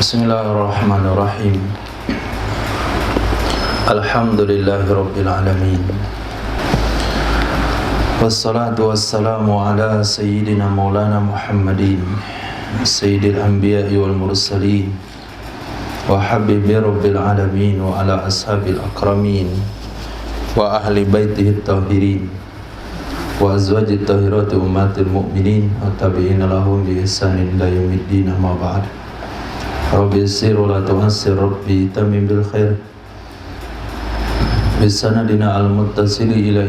Bismillahirrahmanirrahim. Alhamdulillahirabbil alamin. Wassalatu wassalamu ala sayyidina maulana Muhammadin sayyidil anbiya'i wal mursalin wa habibi rabbil alamin wa ala ashabil akramin wa ahli baitihi tahirin wa azwajit tahirati ummatil mu'minin wa tabi'ina lahum bi ihsanin ila yaumiddin, amma ba'd. Rabbi yassir wa la tu'assir, Rabbi tamim bil khair bisanadina al-muttasili ila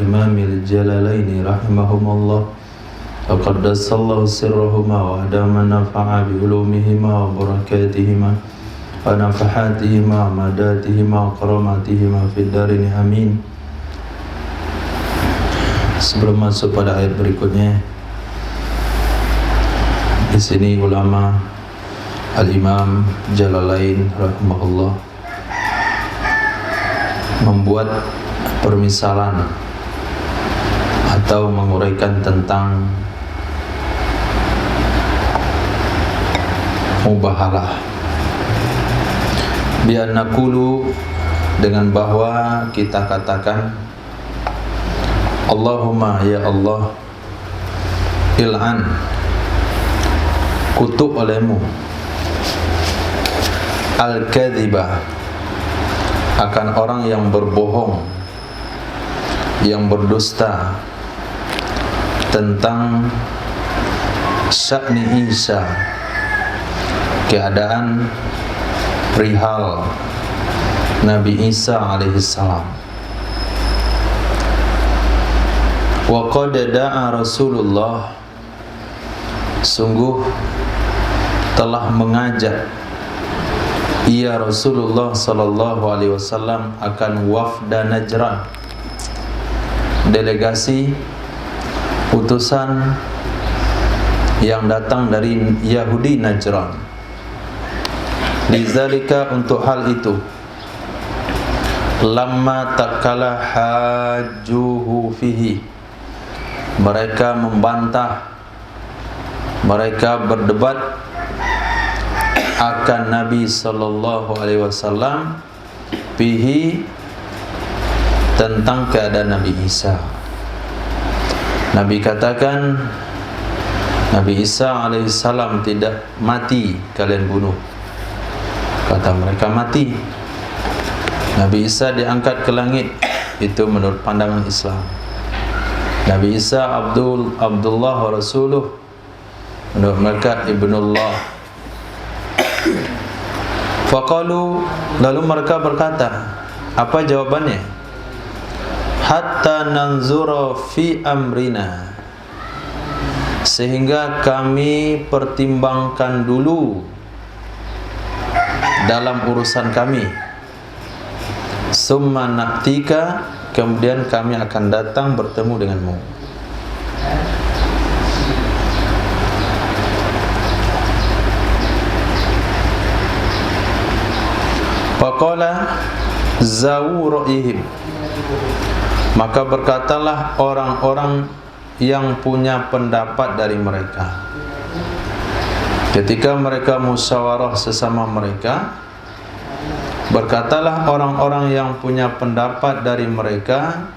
imamil jalalaini rahimahumullah wa qaddasallahu sirrahuma wa adama nafa'a bi ulumihima wa barakatihima wa nafahatihima madatihima wa karamatihima fid darini amin. Sebelum masuk pada ayat berikutnya, di sini ulama Al-Imam Jalalain rahimahullah membuat permisalan atau menguraikan tentang mubahalah biar naqulu, dengan bahwa kita katakan Allahumma ya Allah, il'an, kutuk olehmu al-kadhibah, akan orang yang berbohong, yang berdusta tentang sya'ni Isa, keadaan perihal Nabi Isa alaihissalam. Wa qad da'a Rasulullah, sungguh telah mengajak ia Rasulullah sallallahu alaihi wasallam akan wafda Najran, delegasi utusan yang datang dari Yahudi Najran. Lizalika, untuk hal itu, lamma takala hajuhu fihi, mereka membantah, mereka berdebat akan Nabi sallallahu alaihi wasallam bihi, tentang keadaan Nabi Isa. Nabi katakan Nabi Isa alaihissalam tidak mati, kalian bunuh. Kata mereka mati. Nabi Isa diangkat ke langit, itu menurut pandangan Islam. Nabi Isa Abdullah wa Rasuluh, menurut mereka Ibnullah. Faqalu, lalu mereka berkata, apa jawabannya? Hatta nanzura fi amrina, sehingga kami pertimbangkan dulu dalam urusan kami. Summa na'tika, kemudian kami akan datang bertemu denganmu. Faqala zawu ra'ihim, maka berkatalah orang-orang yang punya pendapat dari mereka, ketika mereka musyawarah sesama mereka, berkatalah orang-orang yang punya pendapat dari mereka,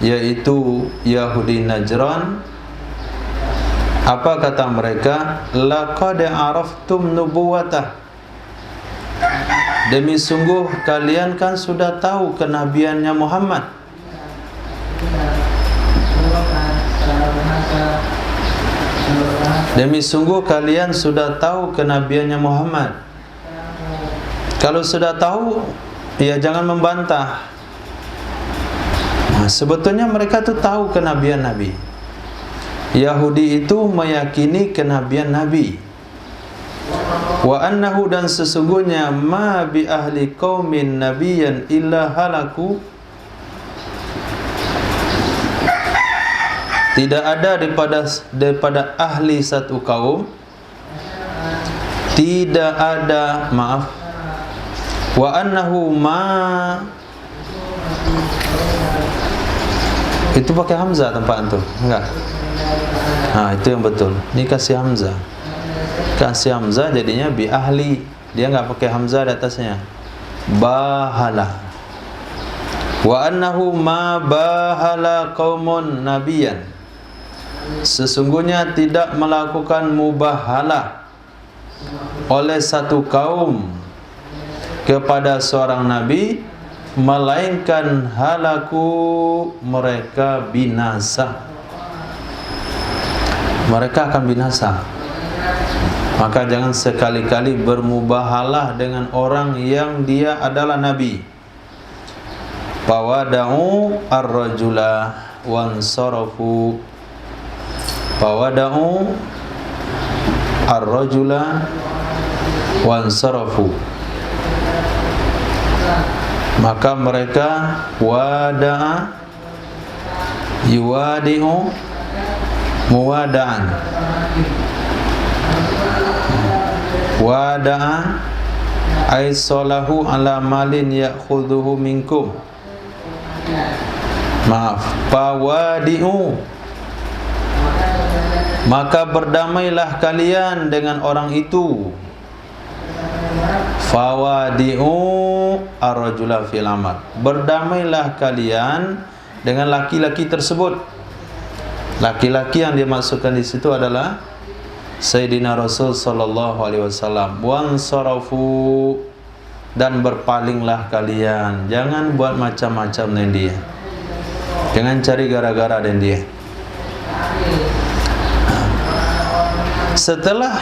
yaitu Yahudi Najran. Apa kata mereka? Laqad araftum nubuwatah, demi sungguh kalian kan sudah tahu kenabiannya Muhammad. Demi sungguh kalian sudah tahu kenabiannya Muhammad. Kalau sudah tahu, ya jangan membantah. Nah, sebetulnya mereka tuh tahu kenabian Nabi. Yahudi itu meyakini kenabian Nabi. Wa annahu, dan sesungguhnya, ma bi ahli qaumin nabiyyan illa halaku, tidak ada daripada ahli satu kaum, tidak ada, maaf, wa annahu ma, itu pakai hamzah tempat itu enggak? Nah, itu yang betul. Ini kasih hamzah. Kasih hamzah jadinya bi ahli. Dia enggak pakai hamzah di atasnya. Bahala. Wa annahu ma bahala qaumun nabiyan. Sesungguhnya tidak melakukan mubahalah oleh satu kaum kepada seorang nabi, melainkan halaku, mereka binasa. Mereka akan binasa. Maka jangan sekali-kali bermubahalah dengan orang yang dia adalah nabi. Fawada'u ar-rajula wansarafu. Fawada'u ar-rajula wansarafu. Maka mereka wada'a yuwadi'u muwada'an. Wada'a ay salahu ala malin ya'khudhuhu minkum. Maaf, fawadi'u, maka berdamailah kalian dengan orang itu. Fawadi'u ar-rajula fil amal. Berdamailah kalian dengan laki-laki tersebut. Laki-laki yang dimasukkan di situ adalah Sayyidina Rasul sallallahu alaihi wasallam. Wansarafu, dan berpalinglah kalian. Jangan buat macam-macam dengan dia. Jangan cari gara-gara dengan dia. Setelah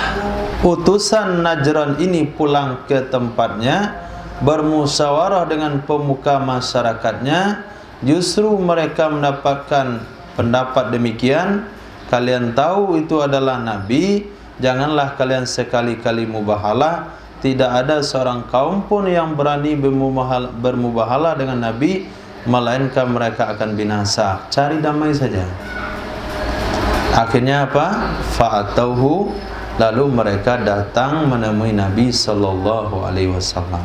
utusan Najran ini pulang ke tempatnya, bermusyawarah dengan pemuka masyarakatnya, justru mereka mendapatkan pendapat demikian. Kalian tahu itu adalah nabi, janganlah kalian sekali-kali mubahalah. Tidak ada seorang kaum pun yang berani bermubahalah dengan nabi, melainkan mereka akan binasa. Cari damai saja. Akhirnya apa? Fa'atauhu, lalu mereka datang menemui Nabi sallallahu alaihi wasallam.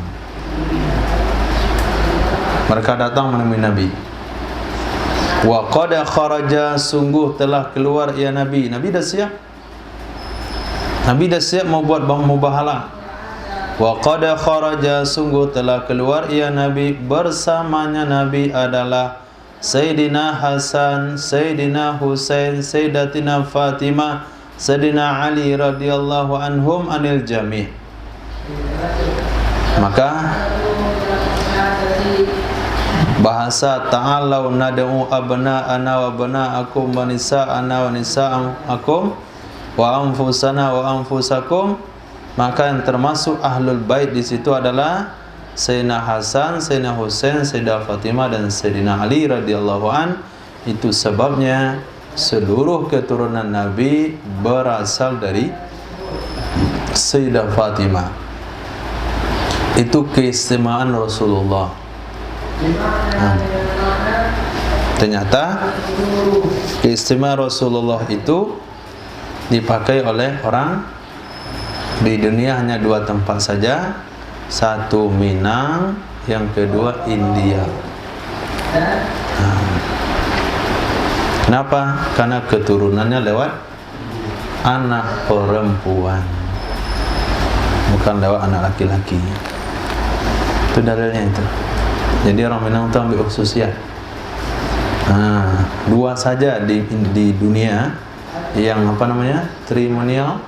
Mereka datang menemui Nabi. Wa qad kharaja, sungguh telah keluar ya Nabi. Nabi dah siap. Nabi dah siap mau buat mubahalah. Wa qad kharaja, sungguh telah keluar ya Nabi. Bersamanya Nabi adalah Sayyidina Hasan, Sayyidina Husain, Sayyidatina Fatimah, Sayyidina Ali radhiyallahu anhum anil jami'. Maka bahasa ta'alau nad'u abna'ana wa abna'akum wa nisa'ana wa nisa'akum wa anfusana wa anfusakum. Maka yang termasuk ahlul bait di situ adalah Sayyidina Hasan, Sayyidina Husain, Sayyidah Fatimah dan Sayyidina Ali radhiyallahu an. Itu sebabnya seluruh keturunan Nabi berasal dari Sayyidah Fatimah. Itu keistimewaan Rasulullah. Ternyata keistimewaan Rasulullah itu dipakai oleh orang di dunia hanya dua tempat saja. Satu Minang, yang kedua India. Kenapa? Karena keturunannya lewat anak perempuan, bukan lewat anak laki-laki. Itu dalilnya itu. Jadi orang Minang itu ambil khususnya. Dua saja di dunia yang apa namanya? Trimonial.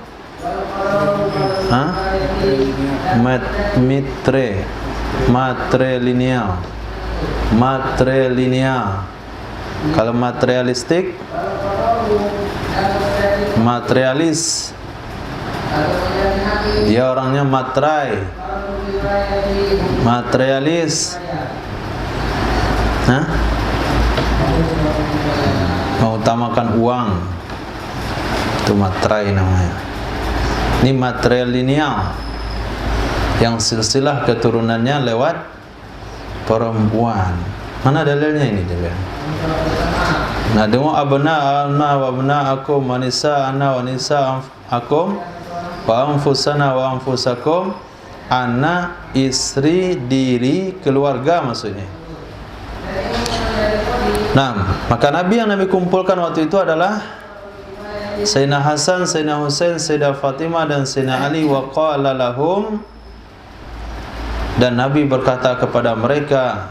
Matrilineal. Kalau materialistik, materialis. Dia orangnya materialis. Mengutamakan uang. Itu matrai namanya. Ini matrilineal, yang silsilah keturunannya lewat perempuan. Mana dalilnya ini dalil? Nad'u abna'ana wa abna'akum wa nisa'ana wa nisa'akum wa anfusana wa anfusakum. Anak, istri, diri, keluarga maksudnya. Nah, maka Nabi yang Nabi kumpulkan waktu itu adalah Sayyidina Hasan, Sayyidina Husain, Sayyidah Fatimah dan Sayyidina Ali, wa qala lahum, dan Nabi berkata kepada mereka,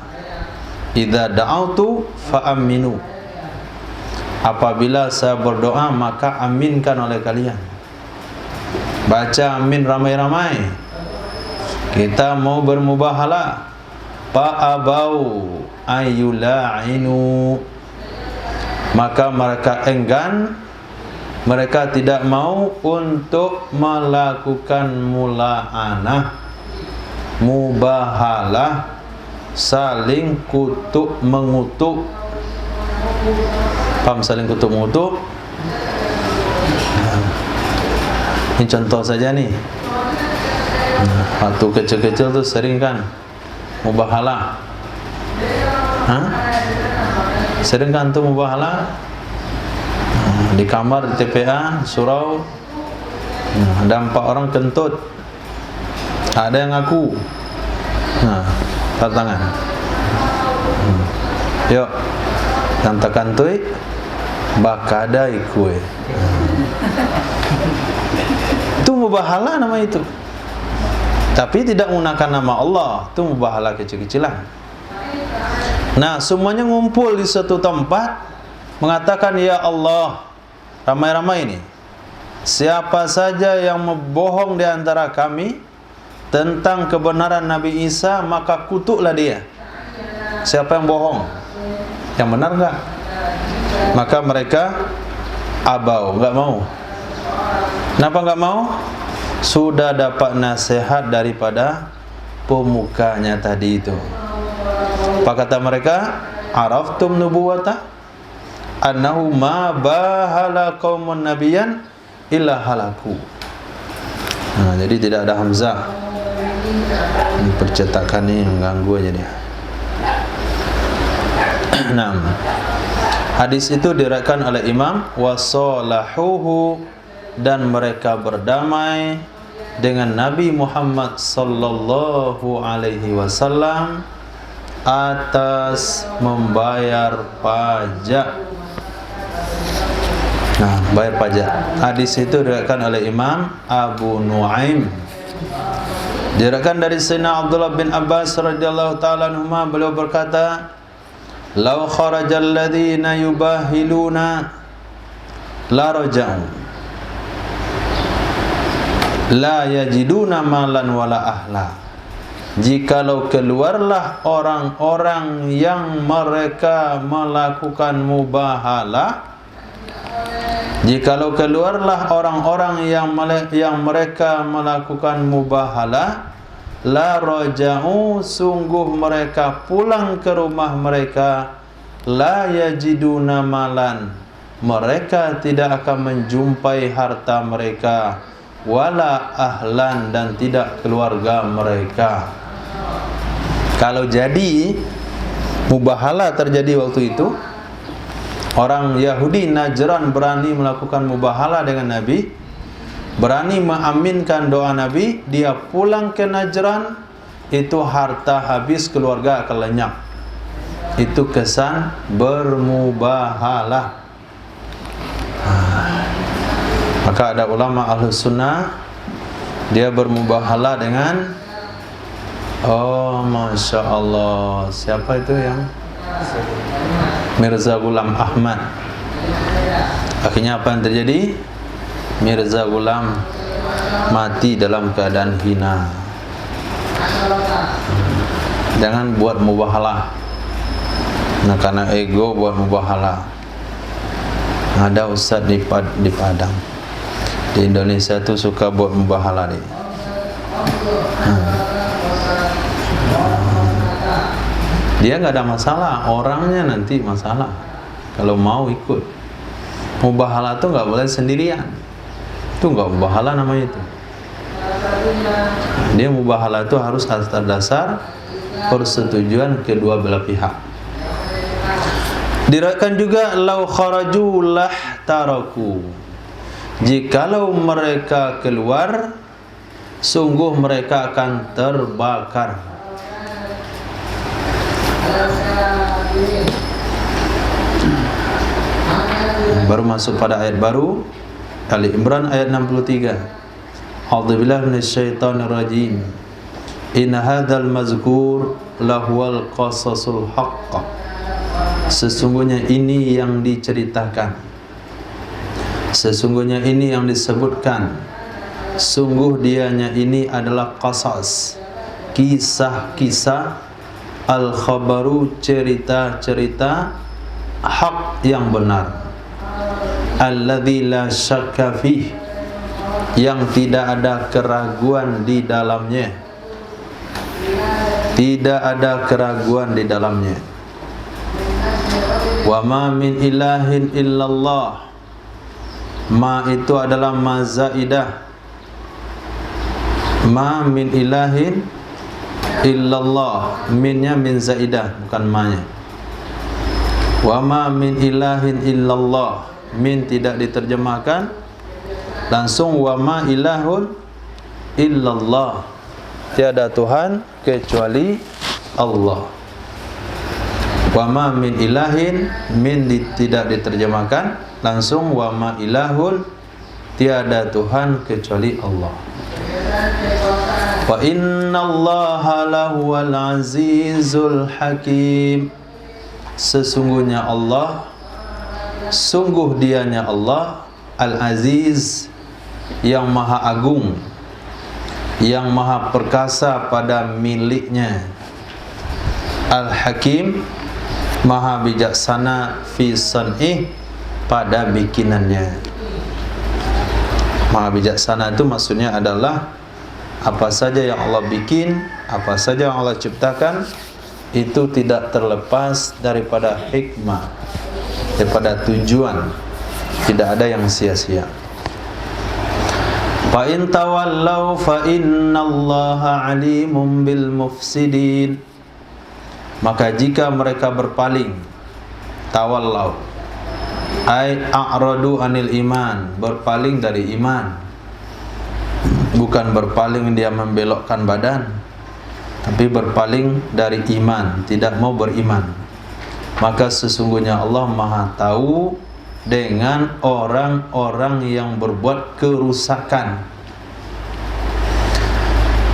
idza da'autu fa'aminu, apabila saya berdoa maka aminkan oleh kalian. Baca amin ramai-ramai. Kita mau bermubahalah. Fa'abau ayyula'inu, maka mereka enggan, mereka tidak mau untuk melakukan mula'anah, mubahalah, saling kutuk mengutuk. Paham saling kutuk mengutuk? Ini contoh saja nih. Waktu kecil-kecil tuh sering kan mubahalah. Sering kan tuh mubahalah? Di kamar, di TPA, surau, ada 4 orang kentut, ada yang ngaku. Tangan. Yuk, yang terkantui bakadai kue. Itu mubahalah nama itu. Tapi tidak menggunakan nama Allah, itu mubahalah kecil-kecilan. Nah, semuanya ngumpul di satu tempat mengatakan, ya Allah, ramai-ramai ini, siapa saja yang membohong di antara kami tentang kebenaran Nabi Isa, maka kutuklah dia. Siapa yang bohong? Yang benar enggak? Maka mereka abau, enggak mau. Kenapa enggak mau? Sudah dapat nasihat daripada pemukanya tadi itu. Apa kata mereka? Araftum nubuwata annahu ma bahala qaumun nabiyan illa halaku. Jadi tidak ada hamzah. Ini percetakan ini mengganggu aja dia. Hadis itu diriwayatkan oleh Imam wasalahuhu, dan mereka berdamai dengan Nabi Muhammad sallallahu alaihi wasallam atas membayar pajak. Bayar pajak. Hadis itu diriwayatkan oleh Imam Abu Nuaim. Diriwayatkan dari Sayyidina Abdullah bin Abbas radhiyallahu taala anhuma, beliau berkata, "Law kharajal ladzina yubahiluna la raja'u la yajiduna malan wala ahla." Jikalau keluarlah orang-orang yang mereka melakukan mubahalah, jikalau keluarlah orang-orang yang mereka melakukan mubahalah, la raja'u, sungguh mereka pulang ke rumah mereka, la yajiduna malan, mereka tidak akan menjumpai harta mereka, wala ahlan, dan tidak keluarga mereka. Kalau jadi mubahalah terjadi waktu itu, orang Yahudi Najran berani melakukan mubahalah dengan Nabi, berani mengaminkan doa Nabi, dia pulang ke Najran, itu harta habis, keluarga akan lenyap. Itu kesan bermubahalah. Maka ada ulama Ahlus Sunnah, dia bermubahalah dengan, oh Masya Allah, siapa itu yang Mirza Ghulam Ahmad. Akhirnya apa yang terjadi? Mirza Ghulam mati dalam keadaan hina. Jangan buat mubahalah. Nah, karena ego buat mubahalah. Ada ustaz di Padang, di Indonesia tuh suka buat mubahalah nih. Dia nggak ada masalah, orangnya nanti masalah. Kalau mau ikut mubahalah tuh nggak boleh sendirian. Itu nggak mubahalah namanya itu. Dia mubahalah itu harus atas dasar persetujuan kedua belah pihak. Diriwayatkan juga lau kharaju lah taraku, jikalau mereka keluar, sungguh mereka akan terbakar. Baru masuk pada ayat baru, Ali Imran ayat 63. A'udzubillahi minasyaitonir rajim. In hadzal mazkur lahuwal qasasul haqq. Sesungguhnya ini yang diceritakan, sesungguhnya ini yang disebutkan, sungguh dianya ini adalah qasas, kisah-kisah, al-khabaru, cerita-cerita, hak yang benar, alladzi la syakka fih, yang tidak ada keraguan di dalamnya, tidak ada keraguan di dalamnya. Wa ma min ilahin illallah. Ma itu adalah ma zaidah. Ma min ilahin illallah. Minnya min zaidah, bukan ma-nya. Wa ma min ilahin illallah. Min tidak diterjemahkan, langsung wa ma ilahun illallah. Tiada Tuhan kecuali Allah. Wa ma min ilahin, min tidak diterjemahkan, langsung wa ma ilahun, tiada Tuhan kecuali Allah. Wa innallaha lahuwal azizul hakim. Sesungguhnya Allah, sungguh dianya Allah Al-Aziz, yang maha agung, yang maha perkasa pada miliknya, Al-Hakim, maha bijaksana fi san'ih, pada bikinannya. Maha bijaksana itu maksudnya adalah apa saja yang Allah bikin, apa saja yang Allah ciptakan, itu tidak terlepas daripada hikmah, daripada tujuan, tidak ada yang sia-sia. Fa in tawallaw fa innallaha alimun bil mufsidin. Maka jika mereka berpaling, tawallaw ai a'radu anil iman, berpaling dari iman, bukan berpaling dia membelokkan badan, tapi berpaling dari iman, tidak mau beriman. Maka sesungguhnya Allah maha tahu dengan orang-orang yang berbuat kerusakan.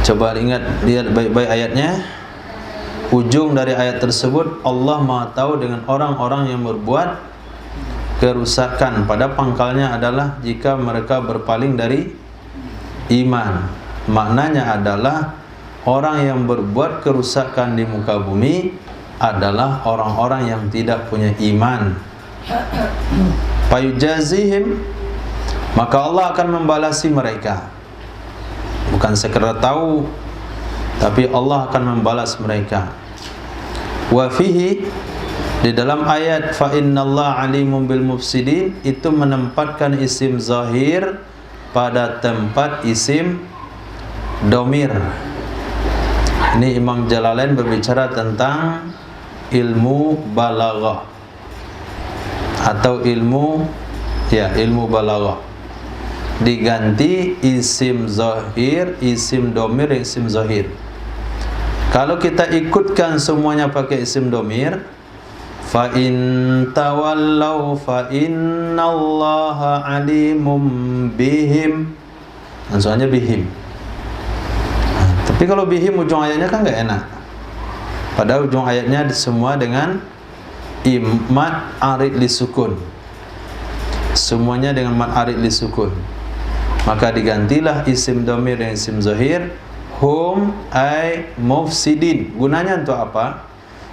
Coba lihat baik-baik ayatnya. Ujung dari ayat tersebut, Allah maha tahu dengan orang-orang yang berbuat kerusakan. Pada pangkalnya adalah jika mereka berpaling dari iman. Maknanya adalah orang yang berbuat kerusakan di muka bumi adalah orang-orang yang tidak punya iman. Fayujazihim, maka Allah akan membalasi mereka. Bukan sekedar tahu, tapi Allah akan membalas mereka. Wa fihi, di dalam ayat fa innallaha alimun bil mufsidin, itu menempatkan isim zahir pada tempat isim domir. Ini Imam Jalalain berbicara tentang ilmu balaghah atau ilmu balaghah. Diganti isim zahir, isim domir, isim zahir. Kalau kita ikutkan semuanya pakai isim domir, fa in tawallaw fa innallaha alimum bihim, langsungnya bihim. Tapi kalau bihim ujung ayatnya kan enggak enak. Padahal ujung ayatnya semua dengan mad arid li sukun. Semuanya dengan mad arid li sukun. Maka digantilah isim domir dan isim zahir. Hum ay mufsidin. Gunanya untuk apa?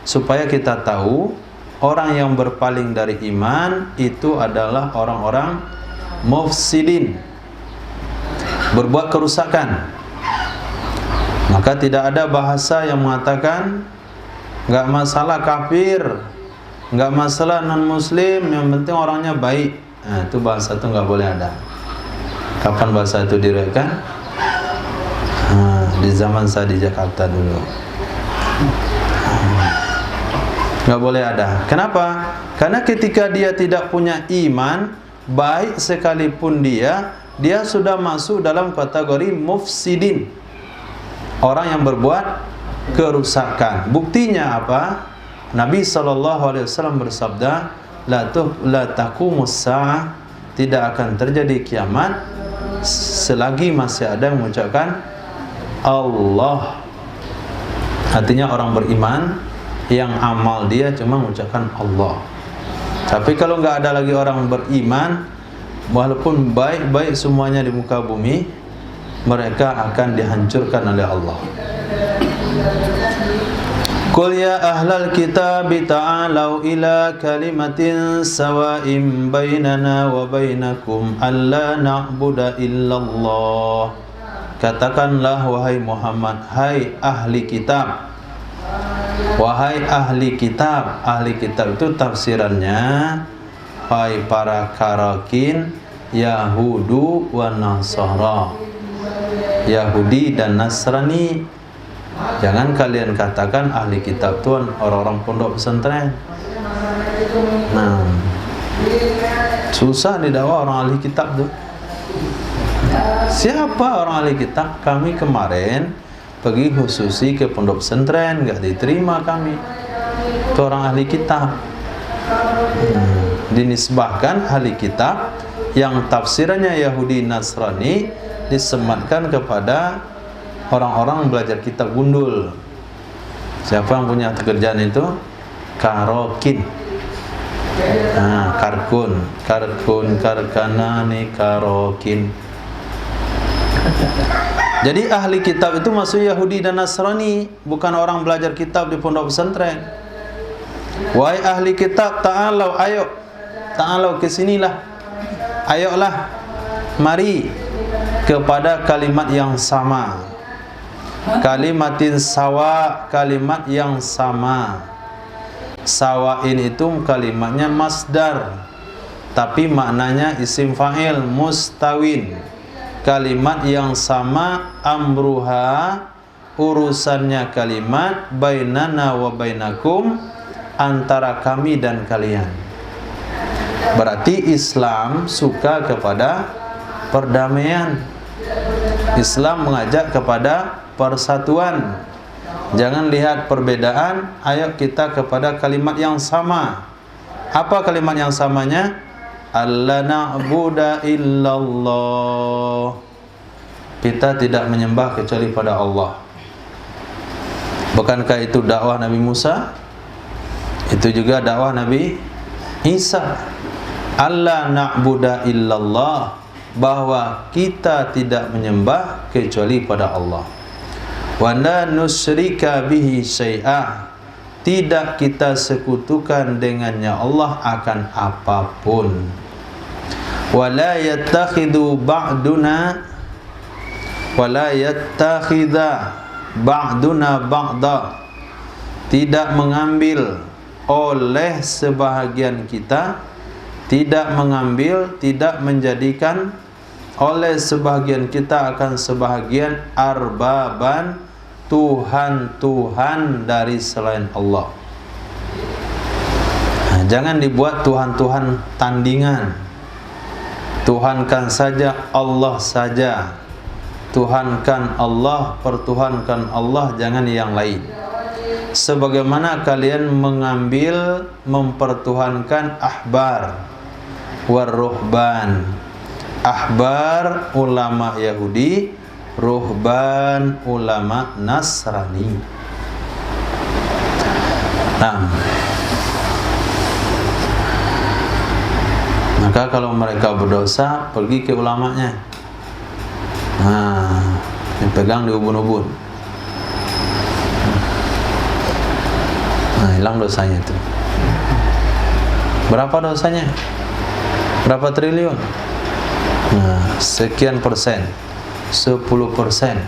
Supaya kita tahu orang yang berpaling dari iman itu adalah orang-orang mufsidin, berbuat kerusakan. Maka tidak ada bahasa yang mengatakan enggak masalah kafir, enggak masalah non muslim, yang penting orangnya baik. Nah, itu bahasa itu enggak boleh ada. Kapan bahasa itu diriwayatkan? Di zaman saya di Jakarta dulu. Enggak boleh ada. Kenapa? Karena ketika dia tidak punya iman, baik sekalipun dia sudah masuk dalam kategori mufsidin, orang yang berbuat kerusakan. Buktinya apa? Nabi SAW bersabda, la taqumus sa'ah tidak akan terjadi kiamat selagi masih ada yang mengucapkan Allah. Artinya orang beriman yang amal dia cuma mengucapkan Allah. Tapi kalau nggak ada lagi orang beriman, walaupun baik-baik semuanya di muka bumi, mereka akan dihancurkan oleh Allah. Qul ya ahlal kitab ta'alau ila kalimatin sawa'in bainana wa bainakum alla na'budu illallah. Katakanlah wahai Muhammad, hai ahli kitab. Wahai ahli kitab. Ahli kitab itu tafsirannya hai para karakin Yahudu wa Nasara, Yahudi dan Nasrani. Jangan kalian katakan ahli kitab itu orang-orang pondok pesantren. Nah, susah didakwa orang ahli kitab tuh. Siapa orang ahli kitab? Kami kemarin pergi khususi ke pondok pesantren, nggak diterima kami. Itu orang ahli kitab. Dinisbahkan ahli kitab yang tafsirannya Yahudi Nasrani disematkan kepada orang-orang belajar kitab gundul. Siapa yang punya pekerjaan itu? Karokin. Nah, karkun, karkanani, karokin. Jadi ahli kitab itu maksud Yahudi dan Nasrani, bukan orang belajar kitab di pondok pesantren. Wahai ahli kitab, ta'alau, ayo, ta'alau kesinilah, ayolah, mari kepada kalimat yang sama. Kalimatin sawa, kalimat yang sama. Sawain itu kalimatnya masdar, tapi maknanya isim fa'il, mustawin. Kalimat yang sama, amruha, urusannya kalimat, bainana wa bainakum, antara kami dan kalian. Berarti Islam suka kepada perdamaian. Islam mengajak kepada persatuan. Jangan lihat perbedaan, ayo kita kepada kalimat yang sama. Apa kalimat yang samanya? Alla na'budu illallah. Kita tidak menyembah kecuali pada Allah. Bukankah itu dakwah Nabi Musa? Itu juga dakwah Nabi Isa. Alla na'budu illallah, bahwa kita tidak menyembah kecuali pada Allah. Wa la nusyrika bihi syai'a, tidak kita sekutukan dengannya Allah akan apapun. Wa la yattakhidhu ba'duna wa la yattakhidha ba'duna ba'da, tidak mengambil oleh sebahagian kita, tidak mengambil, tidak menjadikan oleh sebahagian kita akan sebahagian arbaban, Tuhan-Tuhan dari selain Allah. Nah, jangan dibuat Tuhan-Tuhan tandingan. Tuhankan saja Allah saja. Tuhankan Allah, pertuhankan Allah, jangan yang lain. Sebagaimana kalian mengambil, mempertuhankan ahbar waruhban. Ahbar ulama Yahudi, ruhban ulama Nasrani. Nah, maka kalau mereka berdosa, pergi ke ulamanya. Nah, dipegang di ubun-ubun. Nah, hilang dosanya itu. Berapa dosanya? Berapa triliun? Nah, sekian persen, 10%.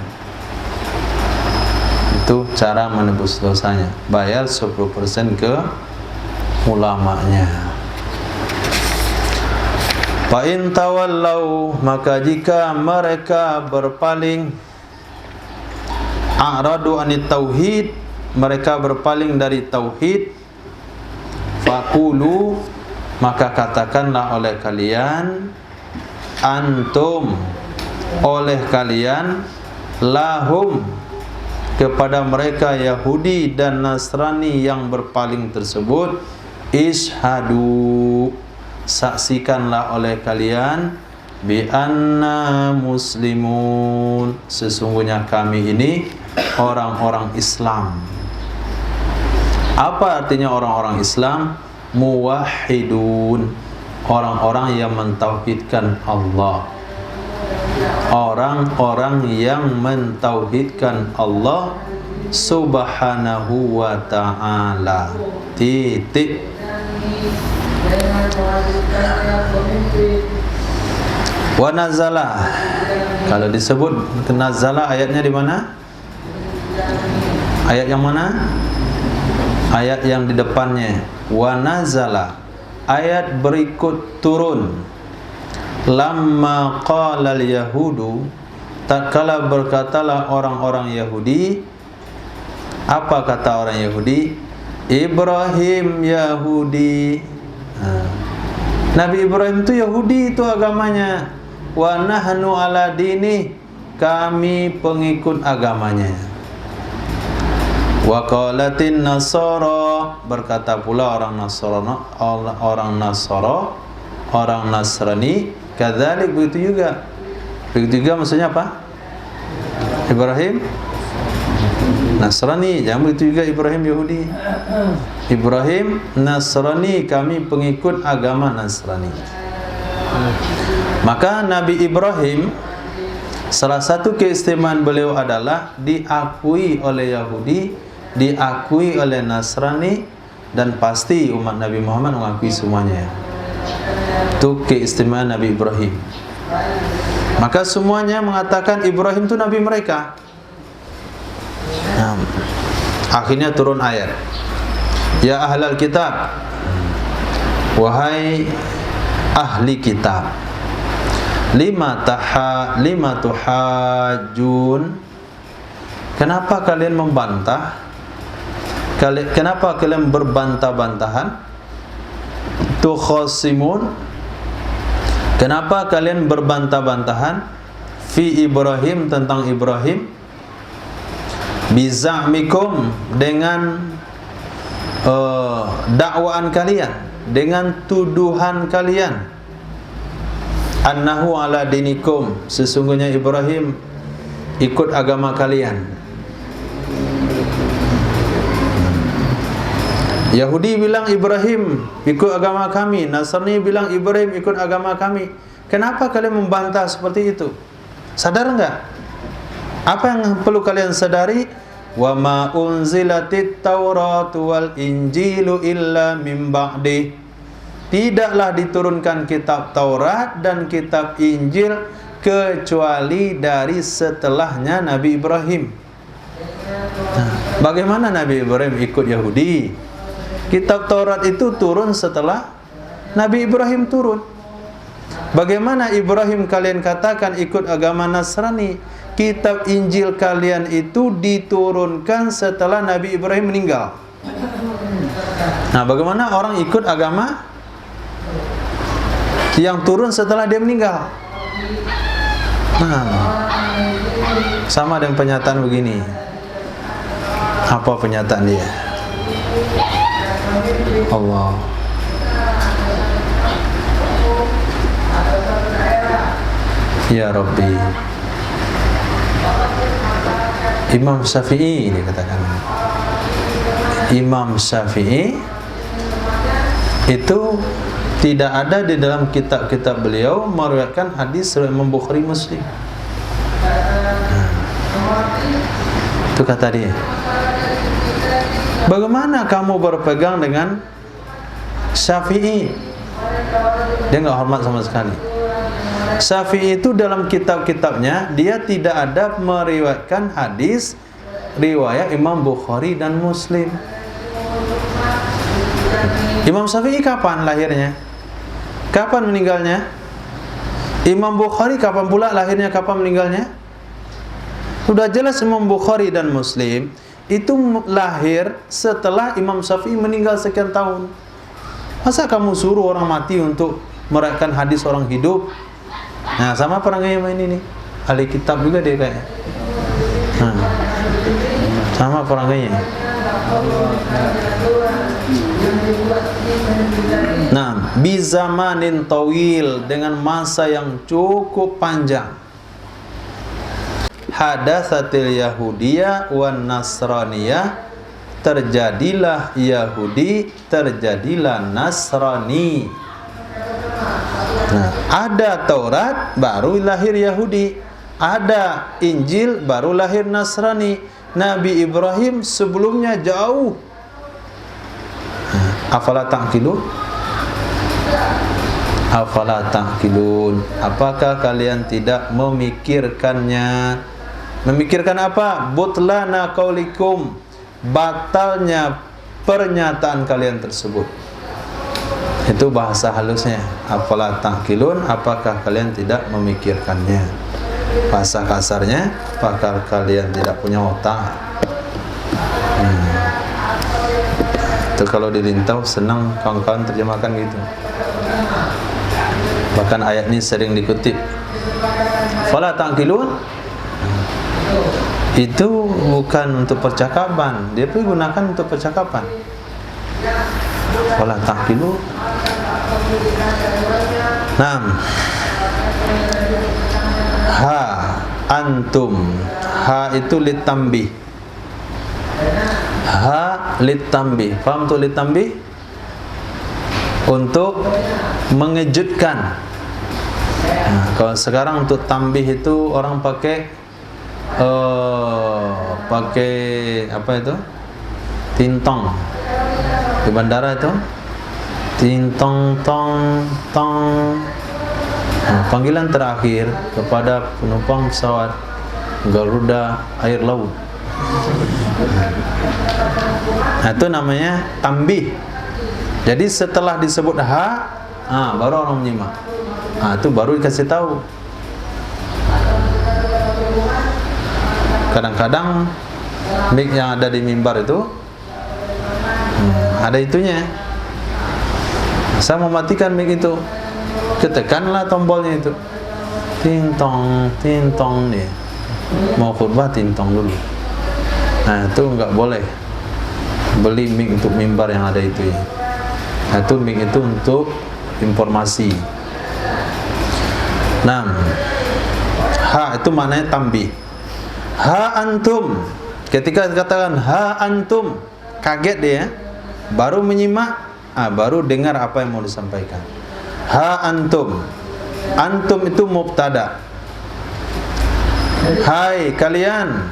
Itu cara menebus dosanya. Bayar 10% ke ulamanya. Fa in tawallau, maka jika mereka berpaling, a'radu anit tauhid, mereka berpaling dari tauhid, faqulu, maka katakanlah oleh kalian, antum, oleh kalian, lahum, kepada mereka Yahudi dan Nasrani yang berpaling tersebut, ishadu, saksikanlah oleh kalian bi anna muslimun, sesungguhnya kami ini orang-orang Islam. Apa artinya orang-orang Islam? Muwahhidun, orang-orang yang mentauhidkan Allah. Orang-orang yang mentauhidkan Allah subhanahu wa ta'ala. Titik. Wa nazala, kalau disebut nazala ayatnya di mana? Ayat yang mana? Ayat yang di depannya. Wa nazala, ayat berikut turun. Lamma qala al-yahudu, tatkala berkatalah orang-orang Yahudi. Apa kata orang Yahudi? Ibrahim Yahudi. Nabi Ibrahim itu Yahudi, itu agamanya. Wa nahnu ala dini, kami pengikut agamanya. Wa qalatin nasara, berkata pula orang Nasrani, kadzalik, begitu juga. Begitu juga maksudnya apa? Ibrahim Nasrani, jangan begitu juga Ibrahim Yahudi. Ibrahim Nasrani, kami pengikut agama Nasrani. Maka Nabi Ibrahim, salah satu keistimewaan beliau adalah diakui oleh Yahudi, diakui oleh Nasrani, dan pasti umat Nabi Muhammad mengakui semuanya. Itu keistimewaan Nabi Ibrahim. Maka semuanya mengatakan Ibrahim itu Nabi mereka. Akhirnya turun ayat, ya ahlal kitab, wahai ahli kitab, lima tuhajun, kenapa kalian membantah? Kenapa kalian berbantah-bantahan? Tukhasimun, kenapa kalian berbantah-bantahan? Fi Ibrahim, tentang Ibrahim. Biza'mikum, dengan dakwaan kalian, dengan tuduhan kalian. Annahu ala dinikum, sesungguhnya Ibrahim ikut agama kalian. Yahudi bilang Ibrahim ikut agama kami, Nasrani bilang Ibrahim ikut agama kami. Kenapa kalian membantah seperti itu? Sadar enggak? Apa yang perlu kalian sadari? Wa ma unzilatit Tauratu wal Injilu illa min ba'di. Tidaklah diturunkan kitab Taurat dan kitab Injil kecuali dari setelahnya Nabi Ibrahim. Bagaimana Nabi Ibrahim ikut Yahudi? Kitab Taurat itu turun setelah Nabi Ibrahim turun. Bagaimana Ibrahim kalian katakan ikut agama Nasrani? Kitab Injil kalian itu diturunkan setelah Nabi Ibrahim meninggal. Nah, bagaimana orang ikut agama yang turun setelah dia meninggal? Nah, sama dengan pernyataan begini. Apa pernyataan dia? Allah, ya Rabbi, Imam Syafi'i, dia katakan, Imam Syafi'i itu tidak ada di dalam kitab-kitab beliau meriwayatkan hadis riwayat Imam Bukhari Muslim. Itu kata dia. Bagaimana kamu berpegang dengan Syafi'i? Dia enggak hormat sama sekali. Syafi'i itu dalam kitab-kitabnya dia tidak ada meriwayatkan hadis riwayat Imam Bukhari dan Muslim. Imam Syafi'i kapan lahirnya? Kapan meninggalnya? Imam Bukhari kapan pula lahirnya, kapan meninggalnya? Sudah jelas Imam Bukhari dan Muslim itu lahir setelah Imam Syafi'i meninggal sekian tahun. Masa kamu suruh orang mati untuk meriwayatkan hadis orang hidup? Nah, sama perangai main ini. Ahli kitab juga dia kayaknya. Sama perangainya. Nah, bizamanin tawil, dengan masa yang cukup panjang. Hadatsatil Yahudiyah wan Nasraniyah, terjadilah Yahudi, terjadilah Nasrani. Nah, ada Taurat, baru lahir Yahudi. Ada Injil, baru lahir Nasrani. Nabi Ibrahim sebelumnya jauh. Afala ta'qilun? Afala ta'qilun? Apakah kalian tidak memikirkannya? Memikirkan apa? Butlana qaulikum, batalnya pernyataan kalian tersebut. Itu bahasa halusnya. Afala ta'qilun, apakah kalian tidak memikirkannya? Bahasa kasarnya, apakah kalian tidak punya otak? Itu kalau di Rintau senang kawan-kawan terjemahkan gitu. Bahkan ayat ini sering dikutip. Fala ta'qilun, itu bukan untuk percakapan, dia pun gunakan untuk percakapan. Fala ta'qilun. Nah, ha antum, ha itu litambih. Ha litambih. Paham tuh litambih? Untuk mengejutkan. Nah, kalau sekarang untuk tambih itu orang pakai apa itu? Tintong. Di bandara itu tintong tong tong. Nah, panggilan terakhir kepada penumpang pesawat Garuda Air Laut. Nah, itu namanya tambih. Jadi setelah disebut ha, baru orang menyimak. Itu baru dikasih tahu. Kadang-kadang mic yang ada di mimbar itu ada itunya. Saya mematikan mic itu, ketekanlah tombolnya itu, tintong tintong nih. Mau khutbah tintong dulu. Nah, itu nggak boleh beli mic untuk mimbar yang ada itu ya. Nah, itu mic itu untuk informasi. Nah, ha itu maknanya tambih. Ha antum, ketika katakan ha antum, kaget dia, baru menyimak, baru dengar apa yang mau disampaikan. Ha antum, antum itu mubtada. Hai kalian,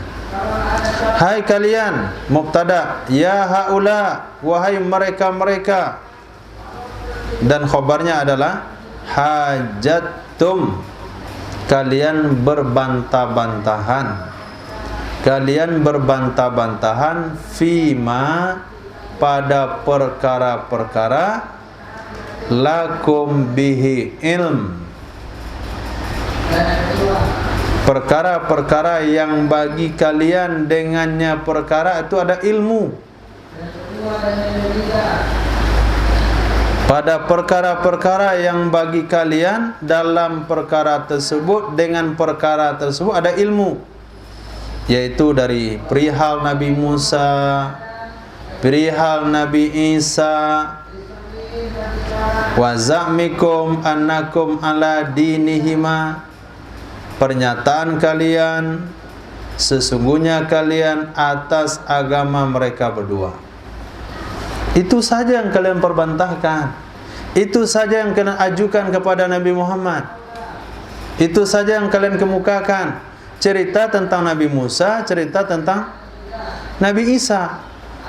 hai kalian, mubtada. Ya haula, wahai mereka-mereka. Dan khobarnya adalah hajatum, kalian berbantah-bantahan. Kalian berbantah-bantahan fima, pada perkara-perkara lakum bihi ilm, perkara-perkara yang bagi kalian dengannya perkara itu ada ilmu. Pada perkara-perkara yang bagi kalian dalam perkara tersebut, dengan perkara tersebut ada ilmu. Yaitu dari perihal Nabi Musa, perihal Nabi Isa, wa za'mikum annakum ala dinihima, pernyataan kalian sesungguhnya kalian atas agama mereka berdua. Itu saja yang kalian perbantahkan. Itu saja yang kalian ajukan kepada Nabi Muhammad. Itu saja yang kalian kemukakan. Cerita tentang Nabi Musa, cerita tentang Nabi Isa.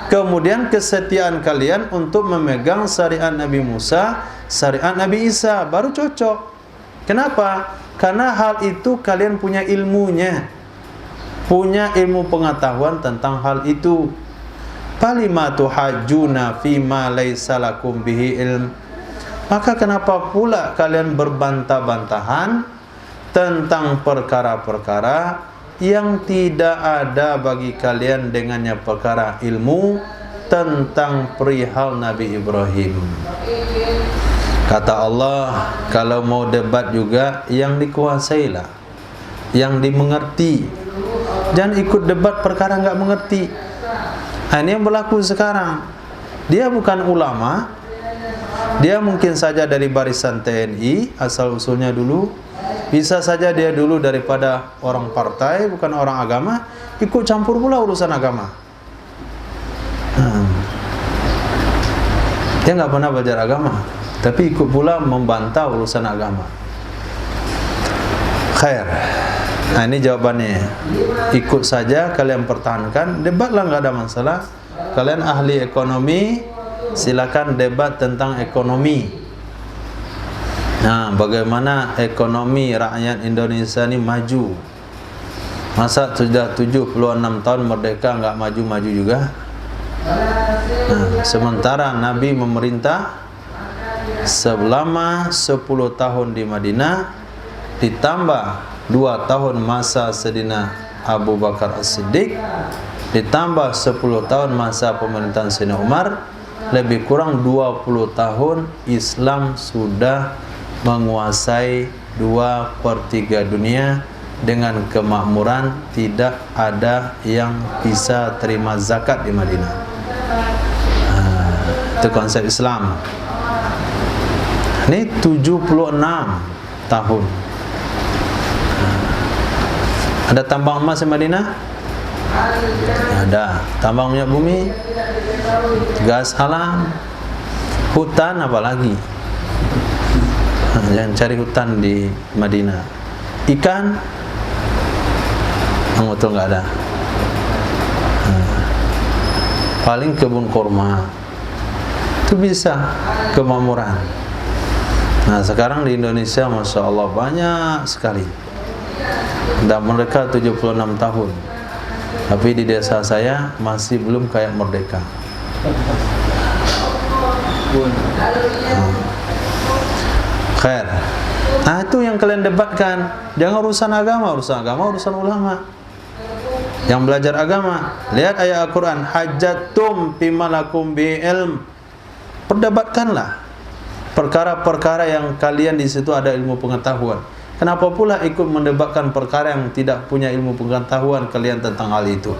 Kemudian kesetiaan kalian untuk memegang syariat Nabi Musa, syariat Nabi Isa, baru cocok. Kenapa? Karena hal itu kalian punya ilmunya, punya ilmu pengetahuan tentang hal itu. Falima tuhajjuna fima laisa lakum bihi ilm. Maka kenapa pula kalian berbantah-bantahan tentang perkara-perkara yang tidak ada bagi kalian dengannya perkara ilmu tentang perihal Nabi Ibrahim. Kata Allah, kalau mau debat juga yang dikuasailah, yang dimengerti. Jangan ikut debat perkara nggak mengerti. Ini yang berlaku sekarang. Dia bukan ulama, dia mungkin saja dari barisan TNI asal usulnya dulu, bisa saja dia dulu daripada orang partai, bukan orang agama, ikut campur pula urusan agama. Dia nggak pernah belajar agama, tapi ikut pula membantah urusan agama. Khair. Nah, ini jawabannya. Ikut saja, kalian pertahankan, debatlah, nggak ada masalah. Kalian ahli ekonomi, silakan debat tentang ekonomi. Nah, bagaimana ekonomi rakyat Indonesia ini maju? Masa sudah 76 tahun merdeka nggak maju-maju juga? Nah, sementara Nabi memerintah selama 10 tahun di Madinah, ditambah 2 tahun masa Sayyidina Abu Bakar As-Siddiq, ditambah 10 tahun masa pemerintahan Sayyidina Umar, lebih kurang 20 tahun Islam sudah menguasai 2/3 dunia dengan kemakmuran. Tidak ada yang bisa terima zakat di Madinah. Itu konsep Islam. Ini 76 tahun. Ada tambang emas di Madinah? Ada. Tambang minyak bumi, gas alam, hutan, apalagi. Jangan cari hutan di Madinah. Ikan, betul nggak ada. Paling kebun kurma. Itu bisa kemakmuran. Nah, sekarang di Indonesia Masya Allah banyak sekali. Dan mereka 76 tahun. Tapi di desa saya masih belum kayak merdeka. Khair. Nah, itu yang kalian debatkan. Jangan urusan agama, urusan ulama. Yang belajar agama, lihat ayat Al-Quran, hajjatum bimalakum bi ilm. Perdebatkanlah perkara-perkara yang kalian di situ ada ilmu pengetahuan. Kenapa pula ikut mendebatkan perkara yang tidak punya ilmu pengetahuan kalian tentang hal itu?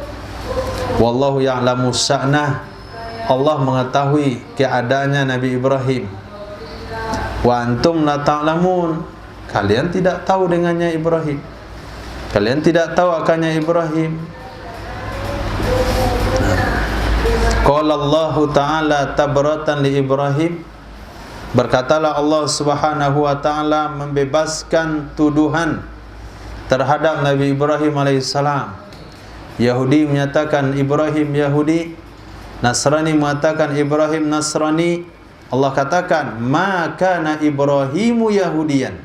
Wallahu ya'lamu sya'nah. Allah mengetahui keadaannya Nabi Ibrahim. Wa antum la ta'lamun. Kalian tidak tahu dengannya Ibrahim. Kalian tidak tahu akannya Ibrahim. Qala Allah Ta'ala tabratan li Ibrahim. Berkatalah Allah Subhanahu wa Ta'ala membebaskan tuduhan terhadap Nabi Ibrahim alaihissalam. Yahudi menyatakan Ibrahim Yahudi, Nasrani mengatakan Ibrahim Nasrani. Allah katakan, maka na Ibrahimu Yahudian.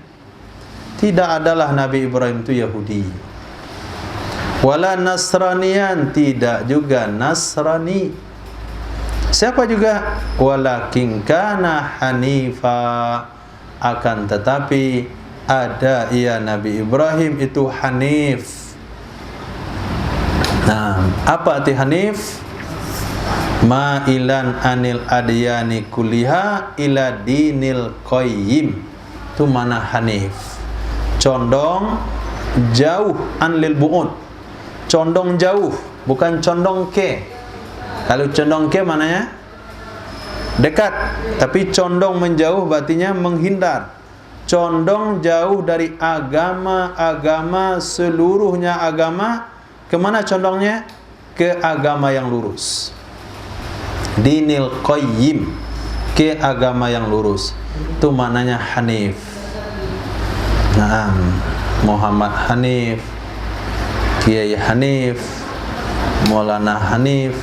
Tidak adalah Nabi Ibrahim itu Yahudi. Wala Nasranian, tidak juga Nasrani. Siapa juga? Walakin kana hanifa. Akan tetapi ada ia Nabi Ibrahim itu hanif. Nah, apa arti hanif? Ma'ilan anil adyani kulliha ila dinil qayyim. Itu mana hanif. Condong jauh, anlil bu'ud. Condong jauh, bukan condong ke. Kalau condong ke mananya? Dekat. Tapi condong menjauh berartinya menghindar. Condong jauh dari agama seluruhnya agama. Kemana condongnya? Ke agama yang lurus. Dinil qayyim, ke agama yang lurus. Itu maknanya hanif. Nah, Muhammad Hanif, Kiai Hanif, Maulana Hanif.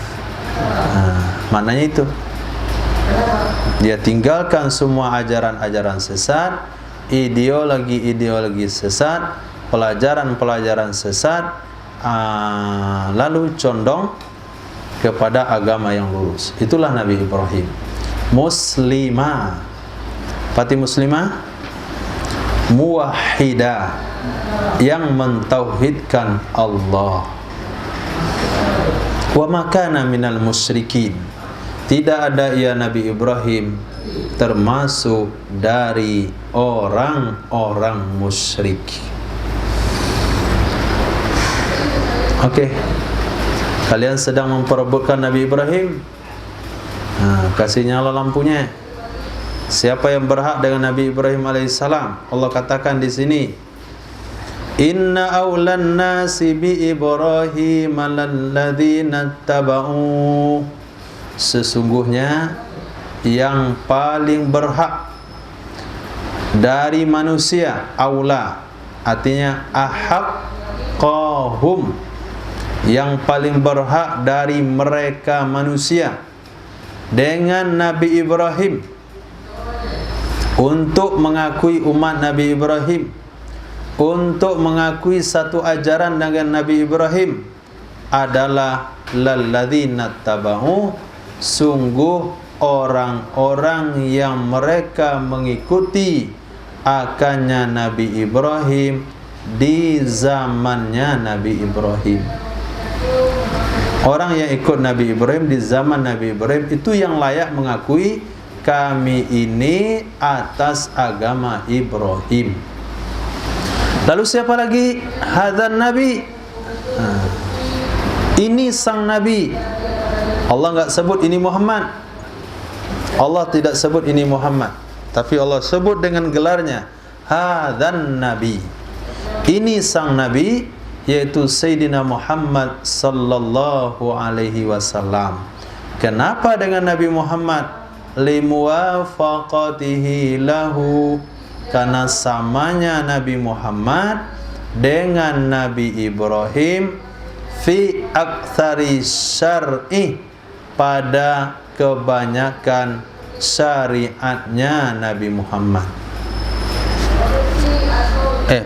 Nah, maknanya itu. Dia tinggalkan semua ajaran-ajaran sesat, ideologi-ideologi sesat, pelajaran-pelajaran sesat, lalu condong kepada agama yang lurus. Itulah Nabi Ibrahim. Muslimah. Pati muslimah? Muwahhidah, yang mentauhidkan Allah. Wa makana minal musyrikin. Tidak ada ia Nabi Ibrahim termasuk dari orang-orang musyrik. Oke. Kalian sedang memperebutkan Nabi Ibrahim. Kasih nyala lampunya. Siapa yang berhak dengan Nabi Ibrahim alaihissalam? Allah katakan di sini, Inna awlan nasi bi Ibrahim lalladzina taba'u. Sesungguhnya yang paling berhak dari manusia, aula artinya ahaqqahum, yang paling berhak dari mereka manusia dengan Nabi Ibrahim, untuk mengakui umat Nabi Ibrahim, untuk mengakui satu ajaran dengan Nabi Ibrahim adalah lalladzina taba'u, sungguh orang-orang yang mereka mengikuti akannya Nabi Ibrahim di zamannya Nabi Ibrahim. Orang yang ikut Nabi Ibrahim di zaman Nabi Ibrahim itu yang layak mengakui kami ini atas agama Ibrahim. Lalu siapa lagi? Hadzan Nabi. Ini sang Nabi. Allah enggak sebut ini Muhammad. Allah tidak sebut ini Muhammad, tapi Allah sebut dengan gelarnya Hadzan Nabi. Ini sang Nabi, yaitu Sayyidina Muhammad sallallahu alaihi wasallam. Kenapa dengan Nabi Muhammad? Limuwafaqatihi lahu, karena samanya Nabi Muhammad dengan Nabi Ibrahim fi aktsari syar'i, pada kebanyakan syariatnya Nabi Muhammad.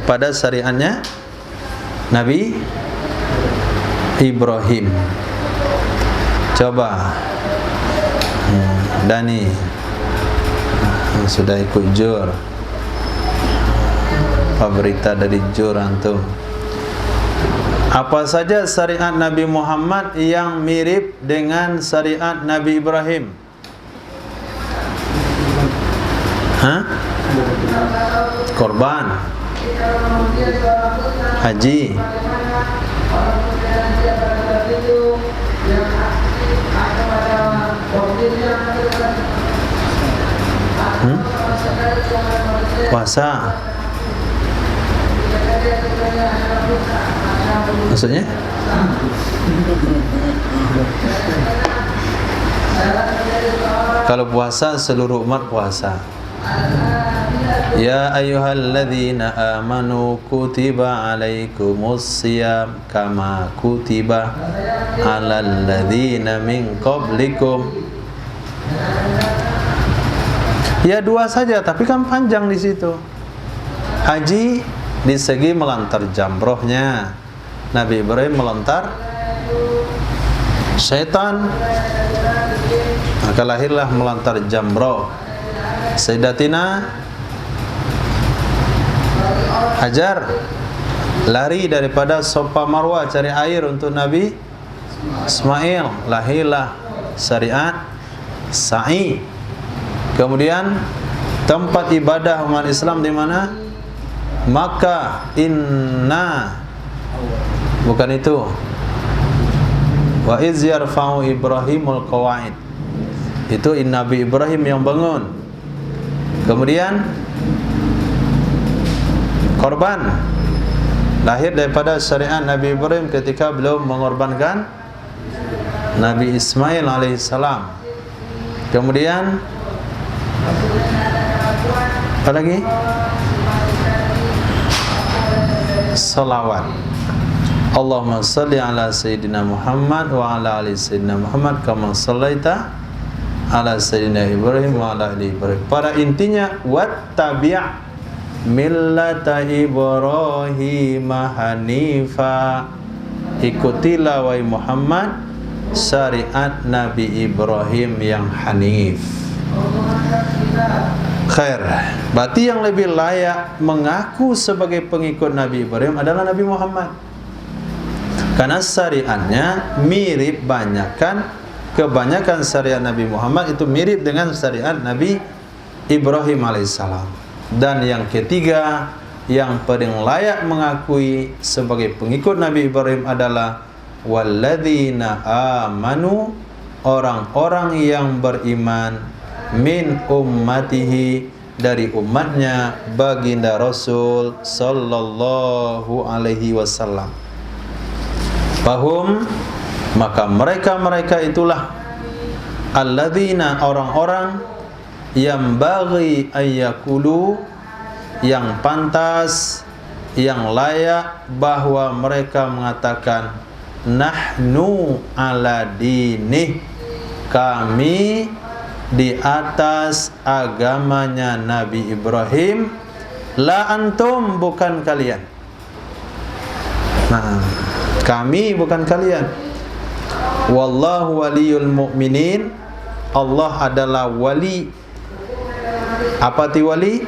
Pada syariatnya Nabi Ibrahim. Coba Dani sudah ikut jur, apa berita dari jur antum? Apa saja syariat Nabi Muhammad yang mirip dengan syariat Nabi Ibrahim? Korban, haji, puasa. Maksudnya? Kalau puasa seluruh umat puasa. Ya ayyuhalladzina amanu kutiba alaikumus shiyam kama kutiba alal ladzina min qablikum. Ya dua saja, tapi kan panjang di situ. Haji di segi melontar jamrohnya, Nabi Ibrahim melontar syaitan, maka lahirlah melontar jamroh. Sayyidatina Hajar lari daripada Safa Marwah cari air untuk Nabi Ismail, lahirlah syariat sa'i. Kemudian tempat ibadah umat Islam di mana? Makkah. Bukan itu. Wa iz yarfa'u Ibrahimul qawaid. Itu Nabi Ibrahim yang bangun. Kemudian korban, lahir daripada syariat Nabi Ibrahim ketika beliau mengorbankan Nabi Ismail alaihissalam. Kemudian apa lagi? Salawat. Allahumma salli ala Sayyidina Muhammad wa ala ali Sayyidina Muhammad kama sallaita ala Sayyidina Ibrahim wa ala ali Ibrahim. Pada intinya wattabi' millata Ibrahim hanifa, ikutilah wahai Muhammad syariat Nabi Ibrahim yang hanif. Khair. Berarti yang lebih layak mengaku sebagai pengikut Nabi Ibrahim adalah Nabi Muhammad, karena syariatnya mirip, kebanyakan syariat Nabi Muhammad itu mirip dengan syariat Nabi Ibrahim alaihissalam. Dan yang ketiga, yang paling layak mengakui sebagai pengikut Nabi Ibrahim adalah walladzina amanu orang-orang yang beriman min ummatihi dari umatnya baginda Rasul sallallahu alaihi wasallam. Fahum, maka mereka itulah alladzina, orang-orang yang bagi ayyakulu, yang pantas, yang layak bahwa mereka mengatakan nahnu ala dinih, kami di atas agamanya Nabi Ibrahim, la antum, bukan kalian. Nah, kami bukan kalian. Wallahu waliyul mu'minin, Allah adalah wali. Apa ti wali?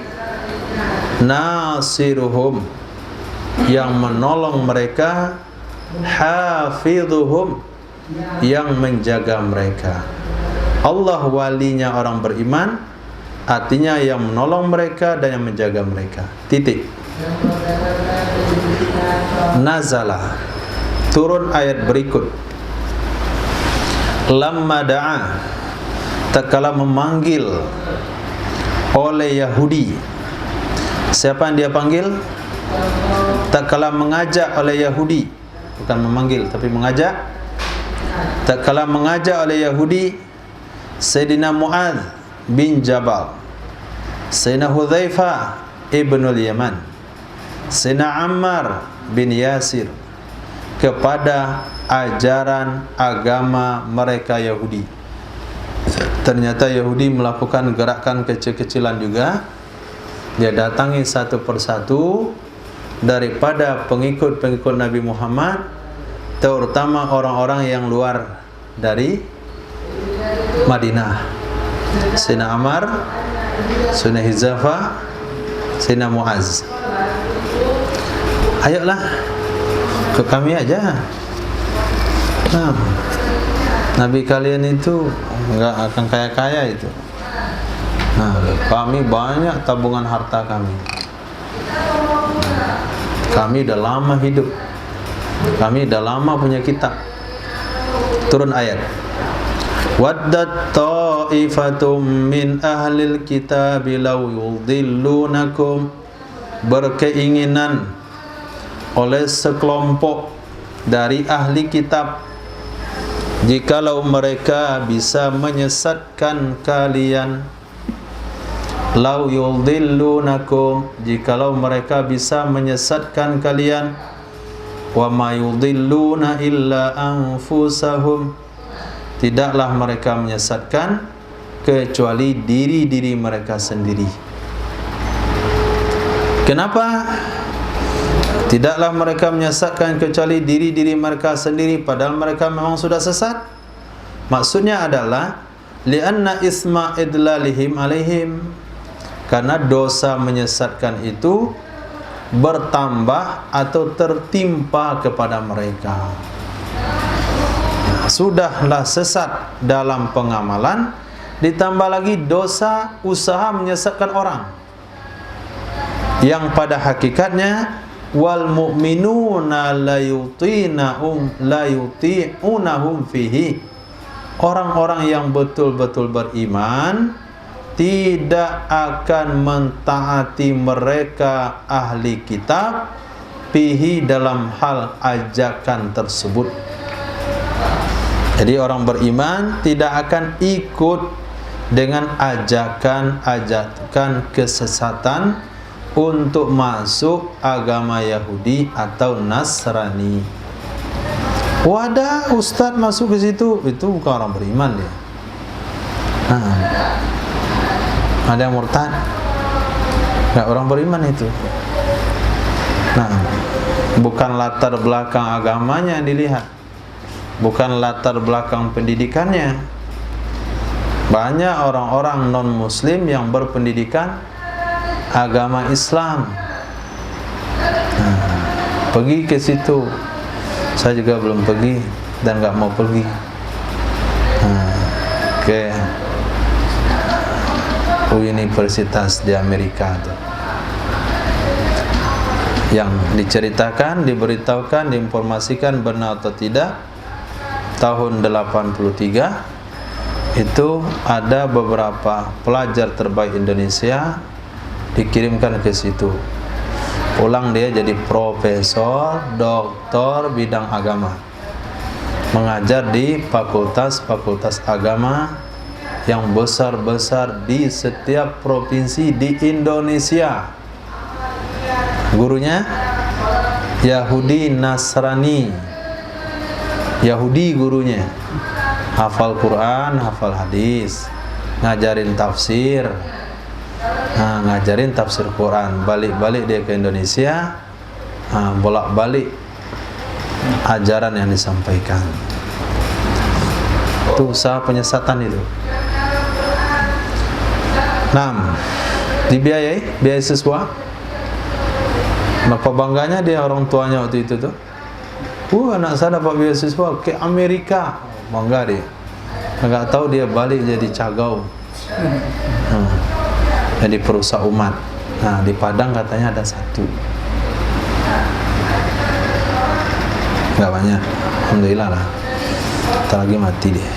Nasiruhum, yang menolong mereka, hafidhuhum, yang menjaga mereka. Allah walinya orang beriman, artinya yang menolong mereka dan yang menjaga mereka. Titik. Nazalah, turun ayat berikut. Lamma da'a, tatkala memanggil oleh Yahudi. Siapa yang dia panggil? Tatkala mengajak oleh Yahudi, bukan memanggil tapi mengajak. Tatkala mengajak oleh Yahudi Sayyidina Mu'adz bin Jabal, Sayyidina Hudzaifah ibnul Yaman, Sayyidina Ammar bin Yasir kepada ajaran agama mereka Yahudi. Ternyata Yahudi melakukan gerakan kecil-kecilan juga. Dia datangi satu persatu daripada pengikut-pengikut Nabi Muhammad, terutama orang-orang yang luar dari Madinah. Sayyidina Ammar, Sayyidina Hizafah, Sayyidina Mu'adz. Ayolah, ke kami aja. Nah, Nabi kalian itu enggak akan kaya-kaya itu. Nah, kami banyak tabungan harta kami. Kami udah lama hidup. Kami udah lama punya kitab. Turun ayat. Waddat ta'ifatum min ahlil kitabi law yudhillunakum, berkeinginan oleh sekelompok dari ahli kitab jikalau mereka bisa menyesatkan kalian. Law yudhillunakum, jikalau mereka bisa menyesatkan kalian. Wa ma yudhilluna illa anfusahum, tidaklah mereka menyesatkan kecuali diri-diri mereka sendiri. Kenapa? Tidaklah mereka menyesatkan kecuali diri-diri mereka sendiri, padahal mereka memang sudah sesat. Maksudnya adalah li'anna isma idlalihim alaihim, karena dosa menyesatkan itu bertambah atau tertimpa kepada mereka. Sudahlah sesat dalam pengamalan, ditambah lagi dosa usaha menyesatkan orang, yang pada hakikatnya wal mu'minuna la yuti'unahum fihi, orang-orang yang betul-betul beriman tidak akan mentaati mereka ahli kitab fihi, dalam hal ajakan tersebut. Jadi orang beriman tidak akan ikut dengan ajakan kesesatan untuk masuk agama Yahudi atau Nasrani. Wadah, ustaz masuk ke situ, itu bukan orang beriman dia. Ada yang murtad, nggak orang beriman itu. Nah, bukan latar belakang agamanya yang dilihat, bukan latar belakang pendidikannya. Banyak orang-orang non-muslim yang berpendidikan agama Islam. Pergi ke situ, saya juga belum pergi dan nggak mau pergi. Ke universitas di Amerika itu, yang diceritakan, diberitahukan, diinformasikan benar atau tidak, tahun 83 itu ada beberapa pelajar terbaik Indonesia dikirimkan ke situ. Pulang dia jadi profesor, doktor bidang agama, mengajar di fakultas-fakultas agama yang besar-besar di setiap provinsi di Indonesia. Gurunya Yahudi Nasrani. Yahudi gurunya. Hafal Quran, hafal hadis, ngajarin tafsir. Ngajarin tafsir Quran. Balik-balik dia ke Indonesia, bolak-balik ajaran yang disampaikan. Itu usaha penyesatan itu. 6. Dibiayai, biaya siswa. Apa bangganya dia orang tuanya waktu itu tuh. Anak saya dapat beasiswa ke Amerika, bangga dia. Enggak tahu dia balik jadi cagau, jadi perusak umat. Di Padang katanya ada 1, enggak banyak. Alhamdulillah lah. Ntar lagi mati dia.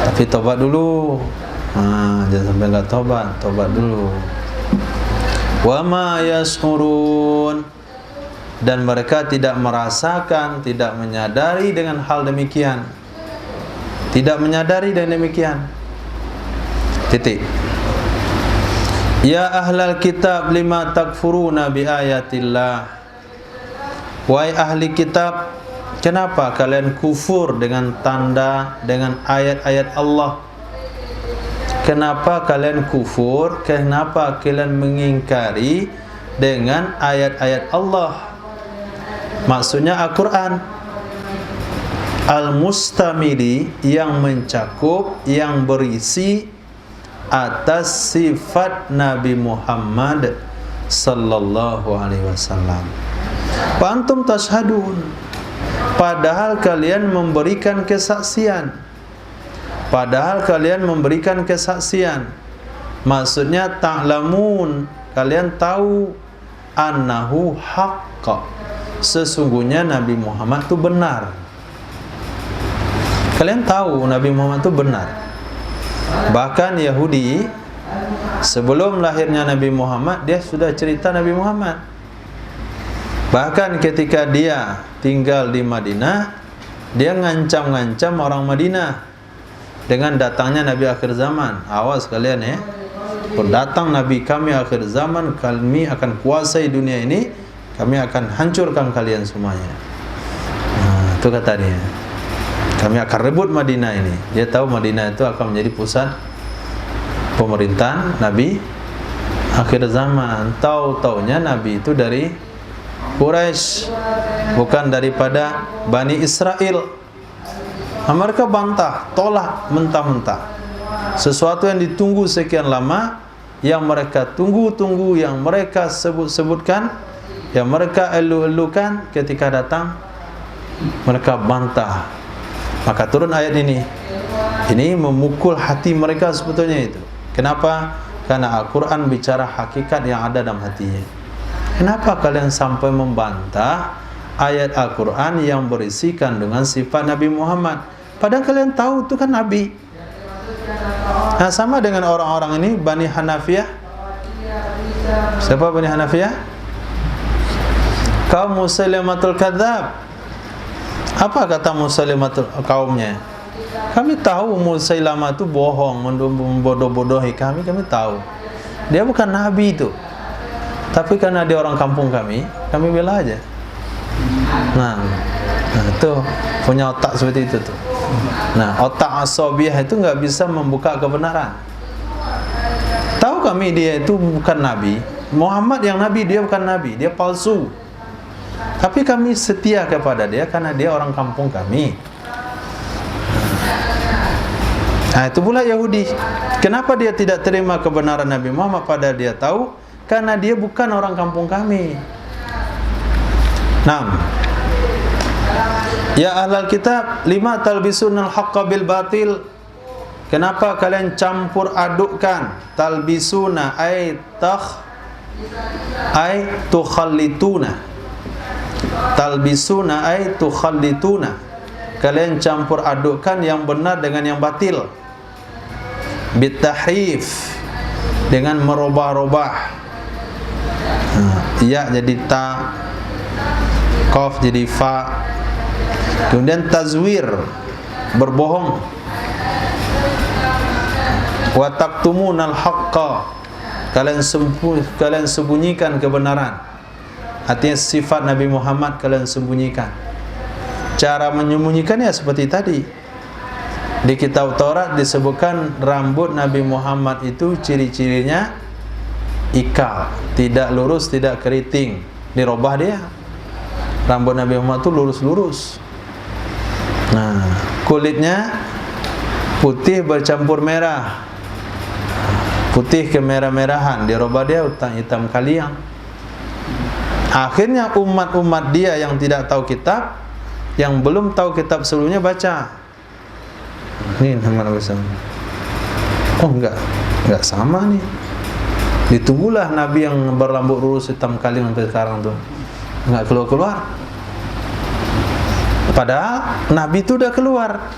Tapi tobat dulu. Jangan sampai enggak tobat dulu. Wa ma yash'urun, dan mereka tidak merasakan, tidak menyadari dengan hal demikian. Tidak menyadari dengan demikian. Titik. Ya ahlal kitab lima takfuruna bi ayatillah. Wahai ahli kitab, kenapa kalian kufur dengan tanda, dengan ayat-ayat Allah? Kenapa kalian kufur? Kenapa kalian mengingkari dengan ayat-ayat Allah? Maksudnya Al-Quran Al-Mustamili, yang mencakup, yang berisi atas sifat Nabi Muhammad sallallahu alaihi wasallam. Pantum tashhadun, padahal kalian memberikan kesaksian. Maksudnya ta'lamun, kalian tahu, annahu haqqa, sesungguhnya Nabi Muhammad itu benar. Kalian tahu Nabi Muhammad itu benar. Bahkan Yahudi sebelum lahirnya Nabi Muhammad, dia sudah cerita Nabi Muhammad. Bahkan ketika dia tinggal di Madinah, dia ngancam-ngancam orang Madinah dengan datangnya Nabi akhir zaman. Awas kalian ya, datang Nabi kami akhir zaman, kami akan kuasai dunia ini, kami akan hancurkan kalian semuanya. Itu kata dia, kami akan rebut Madinah ini. Dia tahu Madinah itu akan menjadi pusat pemerintahan Nabi akhir zaman. Tahu-taunya Nabi itu dari Quraisy, bukan daripada Bani Israel. Mereka bantah, tolak mentah-mentah. Sesuatu yang ditunggu sekian lama, yang mereka tunggu-tunggu, yang mereka sebut-sebutkan, yang mereka elu-elukan, ketika datang mereka bantah. Maka turun ayat ini. Ini memukul hati mereka sebetulnya itu. Kenapa? Karena Al-Quran bicara hakikat yang ada dalam hatinya. Kenapa kalian sampai membantah ayat Al-Quran yang berisi kandungan sifat Nabi Muhammad? Padahal kalian tahu itu kan Nabi. Nah, sama dengan orang-orang ini, Bani Hanafiyah. Siapa Bani Hanafiyah? Kaum Musailamatul Kadzab. Apa kata Musailamatul kaumnya? Kami tahu Musailamah itu bohong, membodoh-bodohi kami tahu. Dia bukan Nabi itu. Tapi karena dia orang kampung kami bela aja. Nah itu punya otak seperti itu tuh. Nah, otak asabiah itu nggak bisa membuka kebenaran. Tahu kami dia itu bukan Nabi. Muhammad yang Nabi, dia bukan Nabi, dia palsu. Tapi kami setia kepada dia karena dia orang kampung kami. Nah, itu pula Yahudi. Kenapa dia tidak terima kebenaran Nabi Muhammad padahal dia tahu? Karena dia bukan orang kampung kami. 6. Ya ahlal kitab, lima talbisunal haqqa bil batil. Kenapa kalian campur adukkan? Talbisuna ay tukhallituna. Talbisuna ay tukhallituna. kalian campur adukkan yang benar dengan yang batil. Bitahrif, dengan merubah-rubah. Ya jadi ta, qaf jadi fa. Kemudian tazwir, berbohong. Wa taktumunal haqqa, kalian sembunyikan kebenaran. Artinya sifat Nabi Muhammad kalian sembunyikan. Cara menyembunyikan ya seperti tadi. Di kitab Taurat disebutkan rambut Nabi Muhammad itu ciri-cirinya ikal, tidak lurus, tidak keriting. Dirubah dia. Rambut Nabi Muhammad itu lurus-lurus. Nah, kulitnya putih bercampur merah. Putih kemerah-merahan, dirubah dia hitam kaliang. Akhirnya umat-umat dia yang tidak tahu kitab, yang belum tahu kitab sebelumnya baca. Ini nama Nabi SAW. Oh enggak sama nih. Ditunggulah Nabi yang berrambut lurus hitam kaliang sampai sekarang tuh. Enggak keluar-keluar. Padahal Nabi itu udah keluar,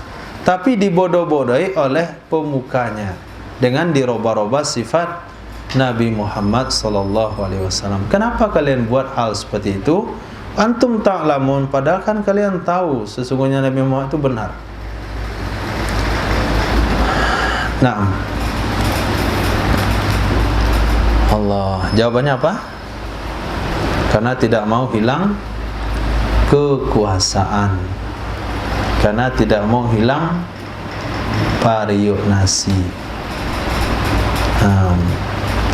tapi dibodoh-bodohi oleh pemukanya dengan dirubah-rubah sifat Nabi Muhammad SAW. Kenapa kalian buat hal seperti itu? Antum ta'lamun, padahal kan kalian tahu sesungguhnya Nabi Muhammad itu benar. Nah, Allah, jawabannya apa? Karena tidak mau hilang kekuasaan, karena tidak mau hilang pariuk nasi.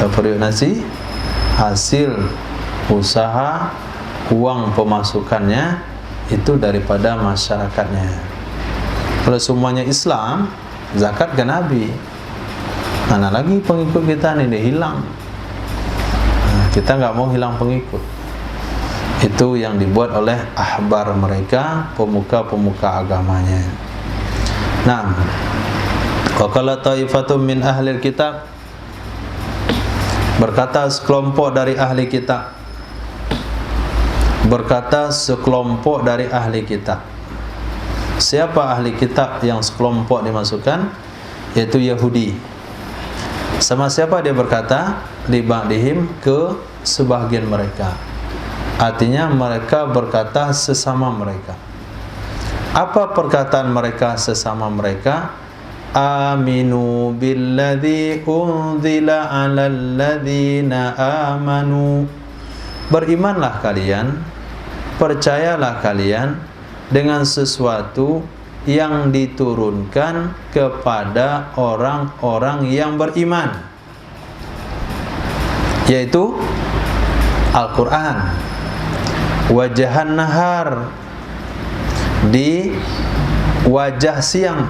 Pariuk nasi, hasil usaha, uang pemasukannya itu daripada masyarakatnya. Kalau semuanya Islam, zakat ke Nabi, mana lagi pengikut kita ini dia hilang. Kita nggak mau hilang pengikut. Itu yang dibuat oleh ahbar mereka, pemuka-pemuka agamanya. Nah, wa qala taifatum min ahlil kitab, berkata sekelompok dari ahli kitab. Berkata sekelompok dari ahli kitab. Siapa ahli kitab yang sekelompok dimasukkan? Yaitu Yahudi. Sama siapa dia berkata? Li ba'dihim, ke sebahagian mereka. Artinya mereka berkata sesama mereka. Apa perkataan mereka sesama mereka? Aminu billadzi unzila 'alal ladzina amanu. Berimanlah kalian, percayalah kalian dengan sesuatu yang diturunkan kepada orang-orang yang beriman, yaitu Al-Quran. Wajahan nahar, di wajah siang.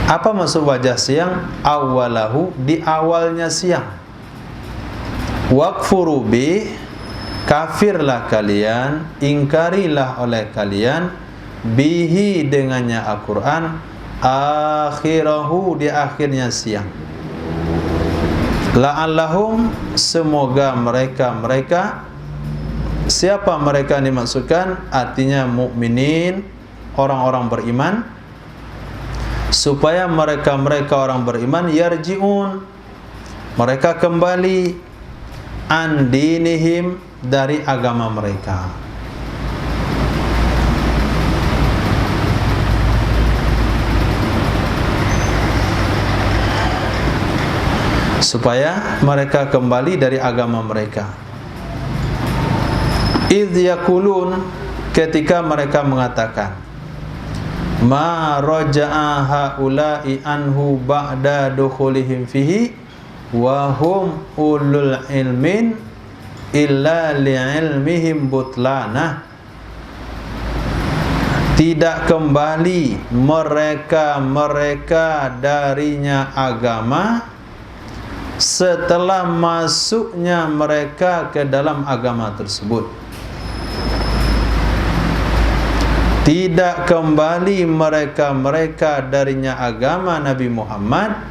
Apa maksud wajah siang? Awalahu, di awalnya siang. Wakfuru bi, kafirlah kalian, ingkarilah oleh kalian, bihi dengannya Al-Quran, akhirahu, di akhirnya siang. La'allahum, semoga mereka. Siapa mereka yang dimaksudkan? Artinya mukminin, orang-orang beriman, supaya mereka orang beriman yarji'un, mereka kembali an dinihim, dari agama mereka. Supaya mereka kembali dari agama mereka. Idh yakulun, ketika mereka mengatakan, ma raja'a haula'i anhu ba'da dukhulihim fihi wa hum ulul ilmin illa li'ilmihim butlana. Tidak kembali mereka darinya agama setelah masuknya mereka ke dalam agama tersebut. Tidak kembali mereka darinya agama Nabi Muhammad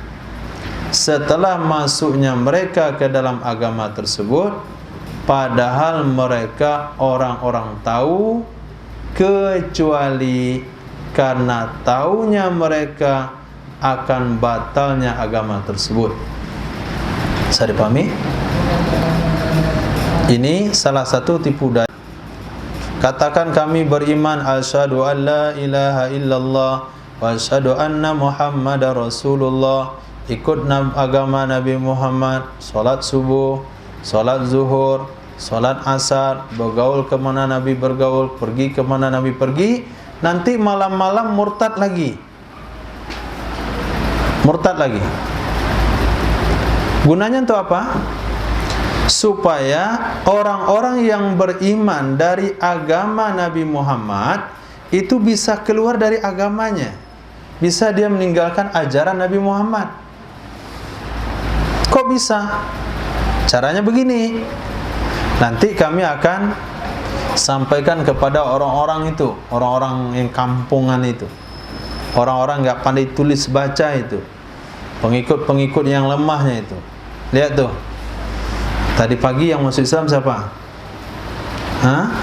setelah masuknya mereka ke dalam agama tersebut, padahal mereka orang-orang tahu, kecuali karena taunya mereka akan batalnya agama tersebut. Bisa dipahami? Ini salah satu tipu daya. Katakan kami beriman, asyhadu an la ilaha illallah wa asyhadu anna Muhammadar Rasulullah, ikut agama Nabi Muhammad, salat subuh, salat zuhur, salat asar, bergaul kemana Nabi bergaul, pergi kemana Nabi pergi, nanti malam-malam murtad lagi. Murtad lagi. Gunanya untuk apa? Supaya orang-orang yang beriman dari agama Nabi Muhammad itu bisa keluar dari agamanya, bisa dia meninggalkan ajaran Nabi Muhammad. Kok bisa? Caranya begini. Nanti kami akan sampaikan kepada orang-orang itu, orang-orang yang kampungan itu, orang-orang nggak pandai tulis baca itu, pengikut-pengikut yang lemahnya itu. Lihat tuh, tadi pagi yang masuk Islam siapa? Hah?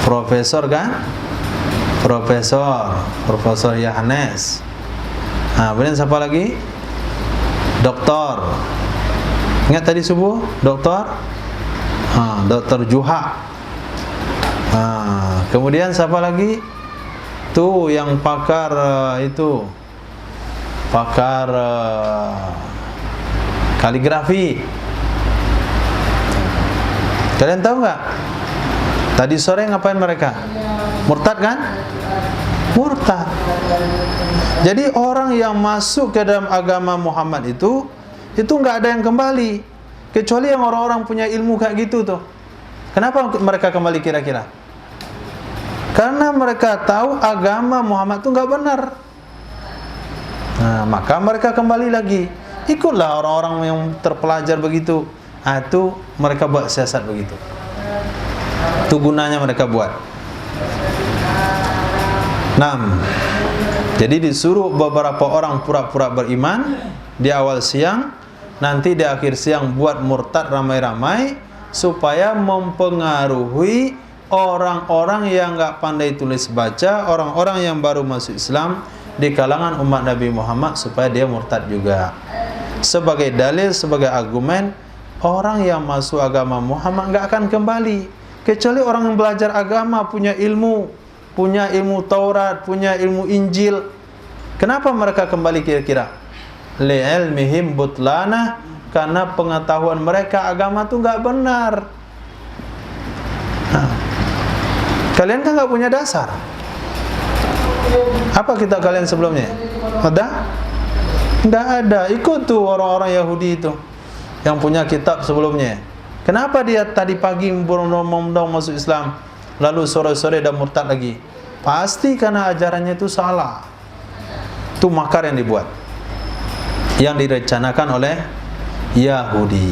Profesor kan? Profesor Yohanes. Nah, kemudian siapa lagi? Doktor. Ingat tadi subuh? Doktor? Doktor Juha. Kemudian siapa lagi? Tuh yang pakar pakar kaligrafi. Kalian tahu nggak? Tadi sore ngapain mereka? Murtad kan? Murtad. Jadi orang yang masuk ke dalam agama Muhammad itu nggak ada yang kembali, kecuali yang orang-orang punya ilmu kayak gitu tuh. Kenapa mereka kembali kira-kira? Karena mereka tahu agama Muhammad itu nggak benar. Nah, maka mereka kembali lagi. Ikutlah orang-orang yang terpelajar begitu. Itu mereka buat siasat begitu. Itu gunanya mereka buat. 6. Jadi disuruh beberapa orang pura-pura beriman di awal siang, nanti di akhir siang buat murtad ramai-ramai, supaya mempengaruhi orang-orang yang nggak pandai tulis baca, orang-orang yang baru masuk Islam di kalangan umat Nabi Muhammad, supaya dia murtad juga. Sebagai dalil, sebagai argumen, orang yang masuk agama Muhammad nggak akan kembali, kecuali orang yang belajar agama, punya ilmu Taurat, punya ilmu Injil. Kenapa mereka kembali kira-kira? Li'ilmihim butlana, karena pengetahuan mereka agama itu nggak benar. Kalian kan nggak punya dasar. Apa kitab kalian sebelumnya? Ada? Nggak ada. Ikut tuh orang-orang Yahudi itu yang punya kitab sebelumnya. Kenapa dia tadi pagi berondong-ondong masuk Islam, lalu sore-sore dah murtad lagi? Pasti karena ajarannya itu salah. Itu makar yang dibuat, yang direncanakan oleh Yahudi.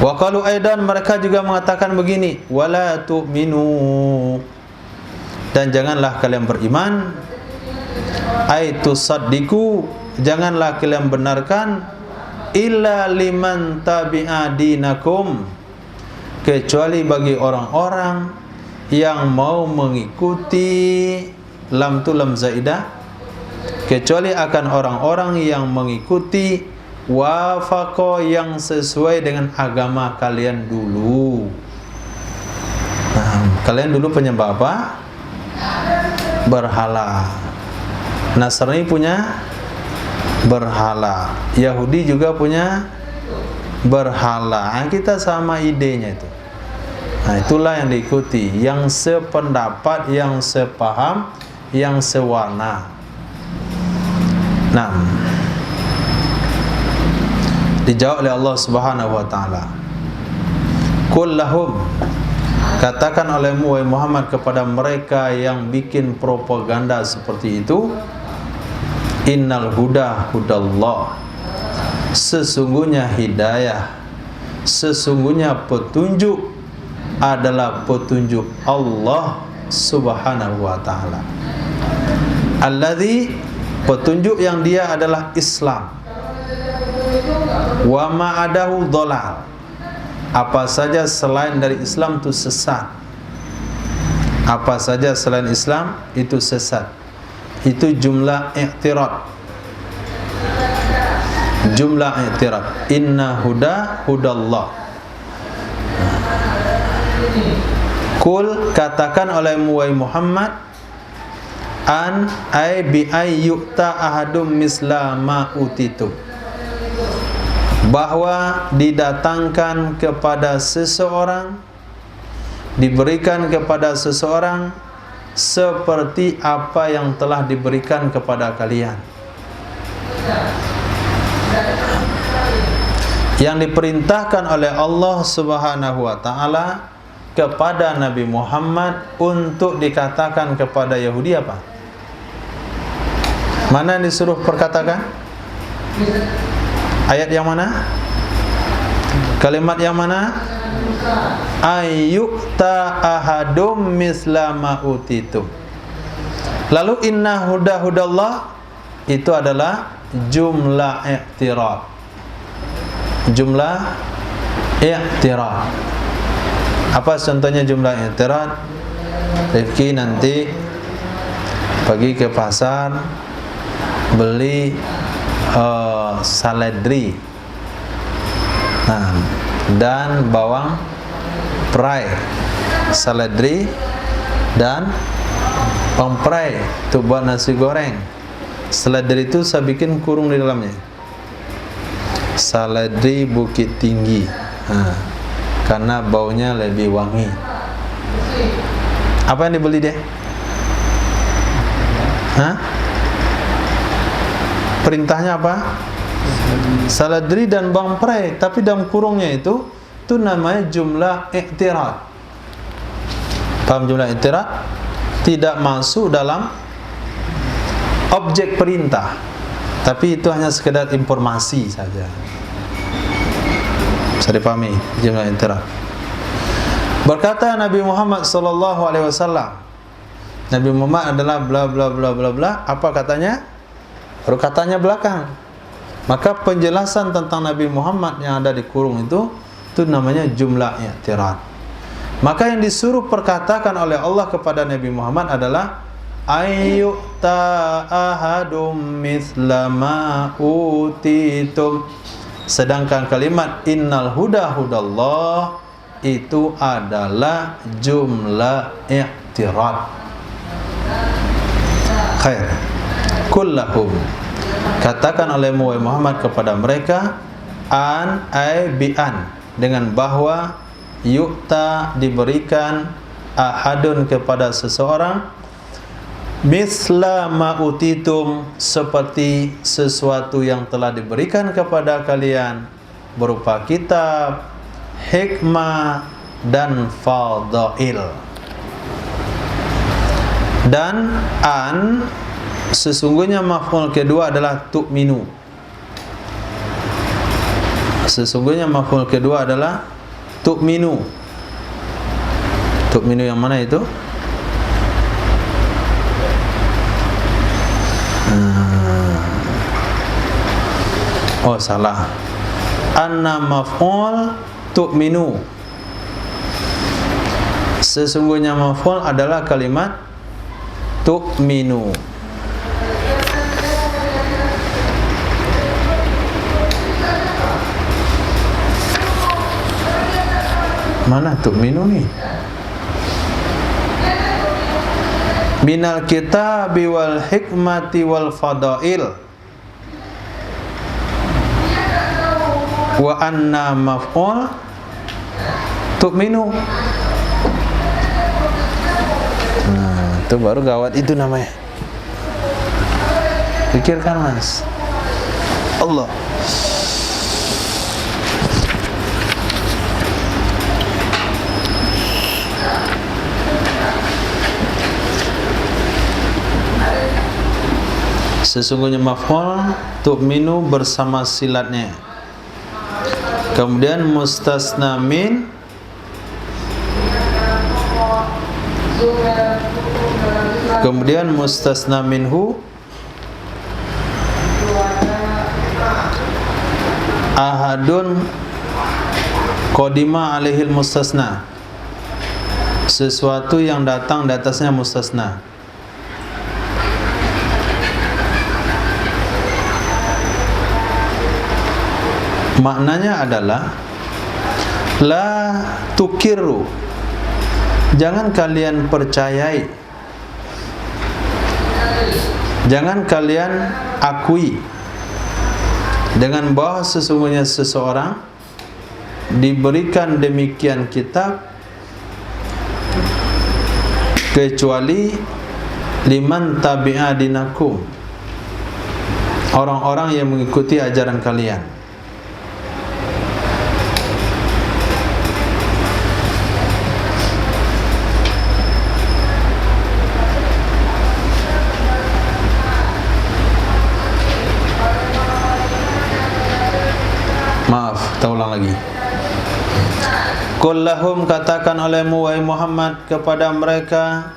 Wa qalu aidan, mereka juga mengatakan begini, wala tu'minu, dan janganlah kalian beriman, ai tusaddiqu, janganlah kalian benarkan, illa liman tabi'a dinakum, kecuali bagi orang-orang yang mau mengikuti, lam tu lam zaidah, kecuali akan orang-orang yang mengikuti, wafaqo, yang sesuai dengan agama kalian dulu. Nah, kalian dulu penyembah apa? Berhala. Nasrani punya berhala, Yahudi juga punya berhala. Nah, kita sama idenya itu. Nah, itulah yang diikuti, yang sependapat, yang sepaham, yang sewarna. Nah, dijawab oleh Allah Subhanahu wa taala, qul lahum, katakan olehmu wahai Muhammad kepada mereka yang bikin propaganda seperti itu, innal huda hudallah, sesungguhnya hidayah, sesungguhnya petunjuk adalah petunjuk Allah Subhanahu wa taala. Alladzi, petunjuk yang dia adalah Islam. Wa ma'adahu dhalal, apa saja selain dari Islam itu sesat. Apa saja selain Islam itu sesat. Itu jumlah i'tirad. Jumlah i'tirad. Inna huda hudallah. Kul, katakan olehmu wahai Muhammad, an ay bi ay yu'ta ahadum misla ma utitu, bahwa didatangkan kepada seseorang, diberikan kepada seseorang seperti apa yang telah diberikan kepada kalian. Yang diperintahkan oleh Allah Subhanahu wa taala kepada Nabi Muhammad untuk dikatakan kepada Yahudi apa? Mana yang disuruh perkatakan? Ayat yang mana? Kalimat yang mana? Ayyukta ahadum misla ma utitum. Lalu inna huda hudallah itu adalah jumlah i'tirad. Jumlah i'tirad. Apa contohnya jumlah i'tirad? Rifki nanti pergi ke pasar beli saladri dan bawang perai, saladri dan bawang perai itu buat nasi goreng. Saladri itu saya bikin kurung di dalamnya, saladri Bukit Tinggi, karena baunya lebih wangi. Apa yang dibeli deh? Perintahnya apa? Saladri dan bawang perai, tapi dalam kurungnya itu namanya jumlah i'tirad. Paham jumlah i'tirad? Tidak masuk dalam objek perintah, tapi itu hanya sekedar informasi saja. Bisa dipahami jumlah i'tirad. Berkata Nabi Muhammad sallallahu alaihi wasallam, Nabi Muhammad adalah bla bla bla bla bla. Apa katanya? Baru katanya belakang. Maka penjelasan tentang Nabi Muhammad yang ada di kurung itu namanya jumlah i'tirad. Maka yang disuruh perkatakan oleh Allah kepada Nabi Muhammad adalah ayyuta ahadum mithla ma utitum. Sedangkan kalimat innal huda hudallah itu adalah jumlah i'tirad. Khair. Kullahum, katakan oleh Muhammad kepada mereka, an ay bi an, dengan bahwa yu'ta diberikan, ahadun kepada seseorang, misla ma utitum seperti sesuatu yang telah diberikan kepada kalian berupa kitab, hikmah dan fadail. Dan an sesungguhnya maf'ul kedua adalah tu'minu. Sesungguhnya maf'ul kedua adalah tu'minu. Tu'minu yang mana itu? Oh salah. Anna maf'ul tu'minu. Sesungguhnya maf'ul adalah kalimat tu'minu. Mana tu'minu nih? Minal kitabi wal hikmati wal fadail. Wa anna maf'ul tu'minu. Itu baru gawat itu namanya. Pikirkan mas. Allah. Sesungguhnya maf'ul tu'minu bersama silatnya. Kemudian mustasna min, kemudian mustasna minhu, ahadun qadima alaihil mustasna. sesuatu yang datang di atasnya mustasna. Maknanya adalah la tukiru, jangan kalian percayai, jangan kalian akui dengan bahwa sesungguhnya seseorang diberikan demikian kitab kecuali liman tabi'a dinakum, orang-orang yang mengikuti ajaran kalian. Maaf, kita ulang lagi. Qul lahum, katakan olehmu wahai Muhammad kepada mereka,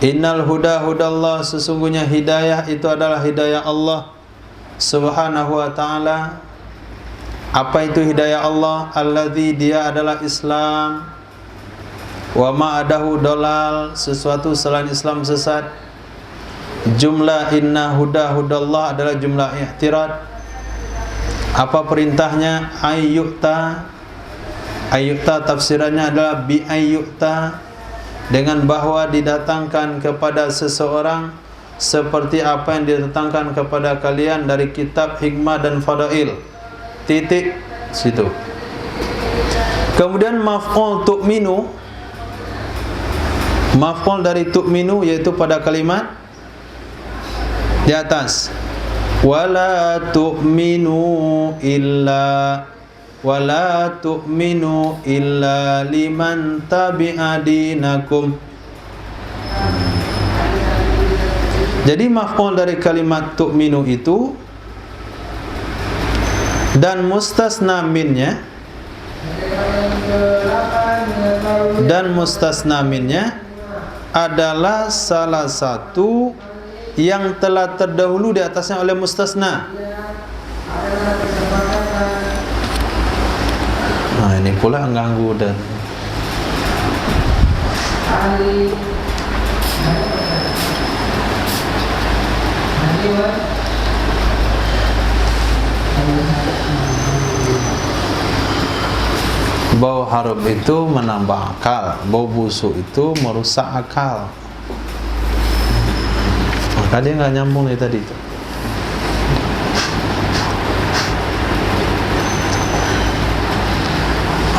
innal huda hudallah, sesungguhnya hidayah itu adalah hidayah Allah Subhanahu wa ta'ala. Apa itu hidayah Allah? Alladzi, dia adalah Islam. Wa ma'adahu dolal, sesuatu selain Islam sesat. Jumlah inna huda hudallah adalah jumlah i'tirad. Apa perintahnya? Ayyukta tafsirannya adalah bi ayyukta, dengan bahwa didatangkan kepada seseorang seperti apa yang didatangkan kepada kalian dari kitab, hikmah dan fadail. Titik situ. Kemudian maf'ul tu'minu, maf'ul dari tu'minu yaitu pada kalimat di atas. Wala tu'minu illa liman tabi'a dinakum. Jadi maf'ul dari kalimat tu'minu itu dan mustasna minnya adalah salah satu yang telah terdahulu di atasnya oleh mustasna. Nah, ini pula mengganggu dan bau harum itu menambah akal, bau busuk itu merusak akal. Maka dia nggak nyambung dari tadi itu.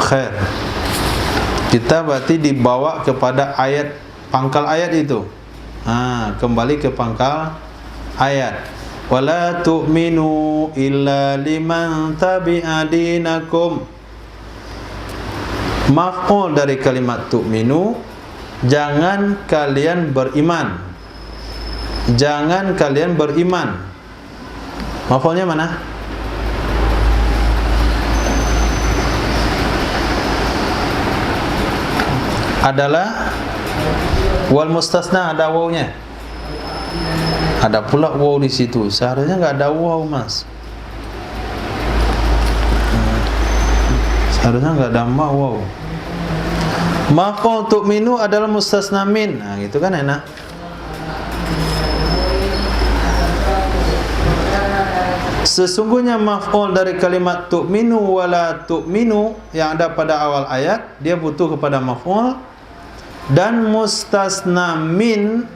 Khair. Kita berarti dibawa kepada ayat, pangkal ayat itu. Kembali ke pangkal ayat. Wala tu'minu illa liman tabi'a dinakum. Maf'ul dari kalimat tu'minu, jangan kalian beriman. Jangan kalian beriman. Maf'ulnya mana? Adalah wal mustasna, ada wawnya. Ada pula waw di situ. Seharusnya enggak ada waw, Mas. Seharusnya enggak ada waw. Maf'ul tu'minu adalah mustasna min. Nah, gitu kan enak. Sesungguhnya maf'ul dari kalimat tu'minu wala tu'minu yang ada pada awal ayat, dia butuh kepada maf'ul dan mustasna min.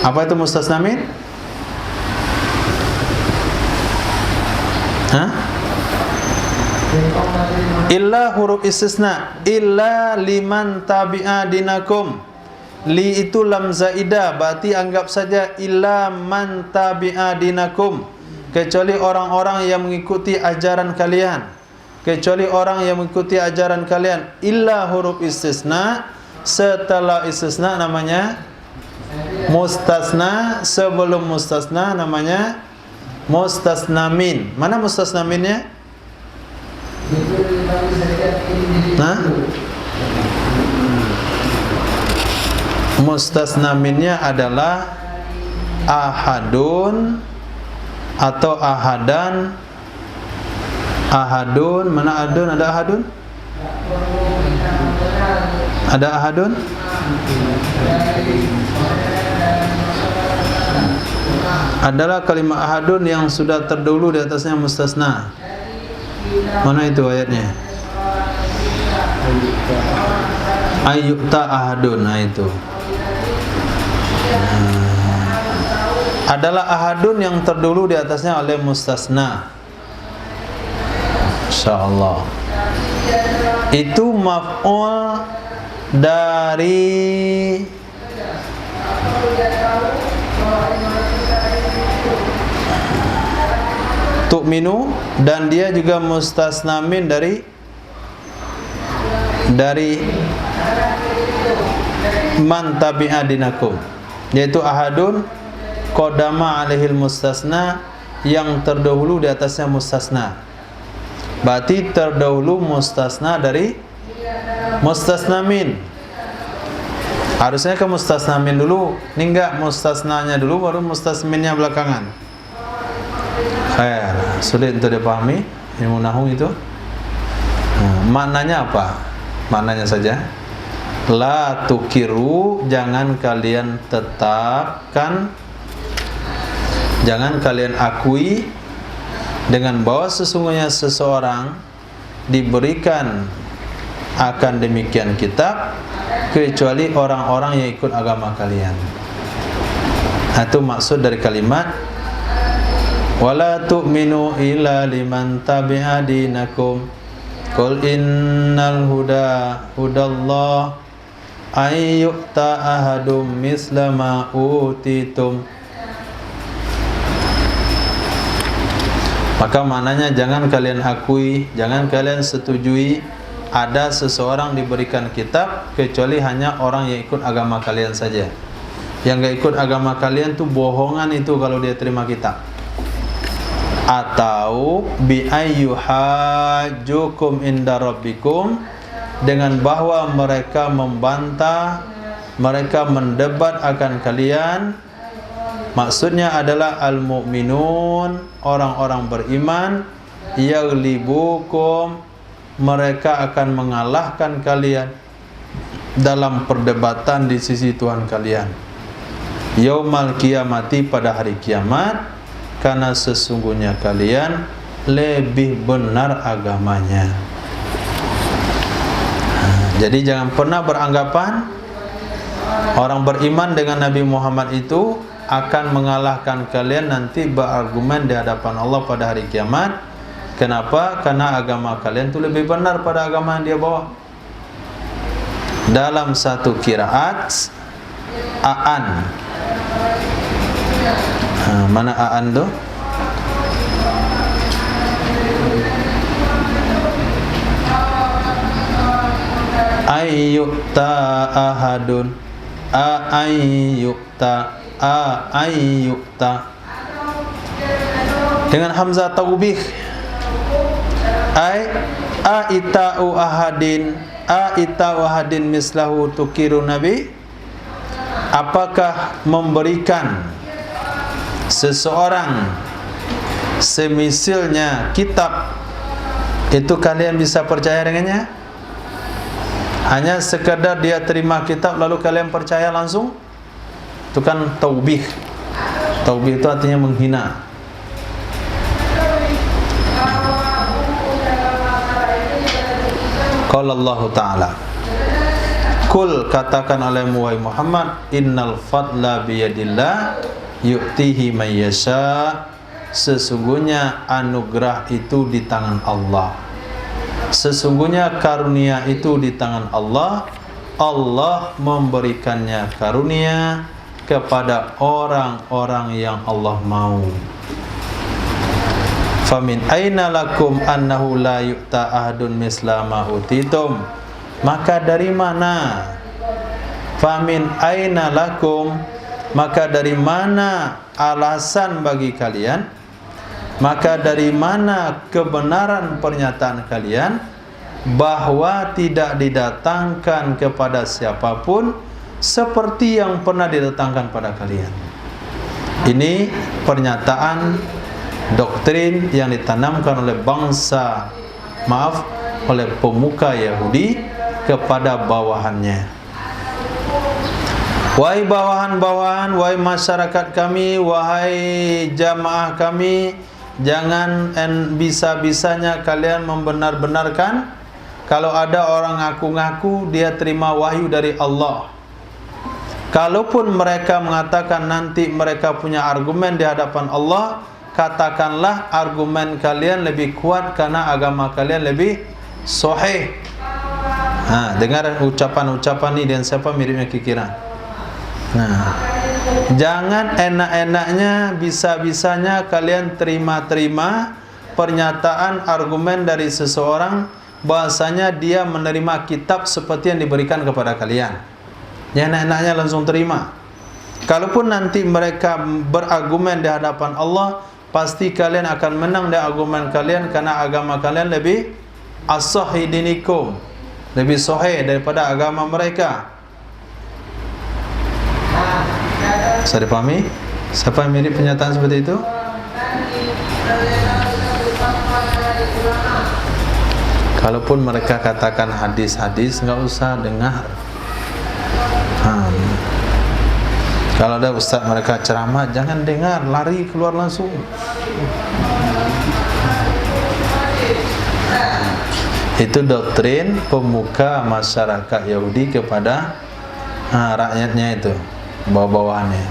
Apa itu mustasna min? Illa huruf istisna, illa liman tabi'a dinakum. Li itu lam zaidah, berarti anggap saja illa man tabi'a dinakum, kecuali orang-orang yang mengikuti ajaran kalian. Kecuali orang yang mengikuti ajaran kalian. Illa huruf istisna, setelah istisna namanya mustasna, sebelum mustasna namanya mustasna min. Mana mustasna minnya? Mustasna minnya adalah ahadun atau ahadan. Ahadun, mana adun? Ada ahadun? Ada ahadun? Adalah kalimat ahadun yang sudah terdahulu di atasnya mustasna. Mana itu ayatnya? Ayyuta ahadun. Nah itu. Adalah ahadun yang terdahulu di atasnya oleh mustasna. Insyaallah. Itu maf'ul dari tu'minu, dan dia juga mustasna min dari man tabi'a dinakum, yaitu ahadun qadama alaihil mustasna, yang terdahulu di atasnya mustasna. Berarti terdahulu mustasna dari mustasna min. Harusnya ke mustasna min dulu. Ini enggak, mustasnanya dulu baru mustasminnya belakangan. Sulit untuk dipahami ilmu nahwu itu. Maknanya apa? Maknanya saja. La tukiru, jangan kalian tetapkan, jangan kalian akui dengan bahwa sesungguhnya seseorang diberikan akan demikian kitab kecuali orang-orang yang ikut agama kalian. Itu maksud dari kalimat wala tu'minu illa liman tabi'a dinakum qul innal huda hudallah ayyu'ta ahadum misla ma utitum. Maka maknanya jangan kalian akui, jangan kalian setujui ada seseorang diberikan kitab kecuali hanya orang yang ikut agama kalian saja. Yang gak ikut agama kalian tuh bohongan itu kalau dia terima kitab. Atau bi ayyuhajjukum inda rabbikum, dengan bahwa mereka membantah, mereka mendebat akan kalian. Maksudnya adalah al-mu'minun, orang-orang beriman, yaghlibukum, mereka akan mengalahkan kalian dalam perdebatan di sisi Tuhan kalian. Yaumal qiyamati, pada hari kiamat, karena sesungguhnya kalian lebih benar agamanya. Jadi jangan pernah beranggapan orang beriman dengan Nabi Muhammad itu akan mengalahkan kalian nanti berargumen di hadapan Allah pada hari kiamat. Kenapa? Karena agama kalian itu lebih benar pada agama yang dia bawa. Dalam satu qiraat A'an. Mana A'an tu? Ayyuta ahadun ayyuta dengan hamzah taubih. Aita'u ahadin mislahu tukiru nabi. Apakah memberikan seseorang semisalnya kitab itu kalian bisa percaya dengannya? Hanya sekadar dia terima kitab lalu kalian percaya langsung? Itu kan taubih. Taubih itu artinya menghina. Qala Allah Ta'ala, Kul, katakan oleh Muhammad, innal fadla biyadillah yu'tihi man yasha. Sesungguhnya anugerah itu di tangan Allah. Sesungguhnya karunia itu di tangan Allah. Allah memberikannya karunia kepada orang-orang yang Allah mau. Famin aina lakum annahu la yu'ta ahadun misla ma utitum. Maka dari mana? Famin aina lakum, maka dari mana alasan bagi kalian? Maka dari mana kebenaran pernyataan kalian bahwa tidak didatangkan kepada siapapun seperti yang pernah didatangkan pada kalian? Ini pernyataan doktrin yang ditanamkan oleh oleh pemuka Yahudi kepada bawahannya. Wahai bawahan-bawahan, wahai masyarakat kami, wahai jamaah kami, jangan bisa-bisanya kalian membenar-benarkan kalau ada orang ngaku-ngaku dia terima wahyu dari Allah. Kalaupun mereka mengatakan nanti mereka punya argumen di hadapan Allah, katakanlah argumen kalian lebih kuat karena agama kalian lebih sahih. Dengar ucapan-ucapan ini dan siapa miripnya Kikiran. Jangan enak-enaknya bisa-bisanya kalian terima-terima pernyataan argumen dari seseorang bahasanya dia menerima kitab seperti yang diberikan kepada kalian. Jangan enak-enaknya langsung terima. Kalaupun nanti mereka berargumen di hadapan Allah, pasti kalian akan menang dari argumen kalian karena agama kalian lebih as-sahih dinikum, lebih sahih daripada agama mereka. Bisa dipahami? Siapa yang mirip pernyataan seperti itu? Kalaupun mereka katakan hadis-hadis, nggak usah dengar. Kalau ada ustaz mereka ceramah, jangan dengar, lari keluar langsung. Itu doktrin pemuka masyarakat Yahudi kepada rakyatnya itu, bawah-bawahannya.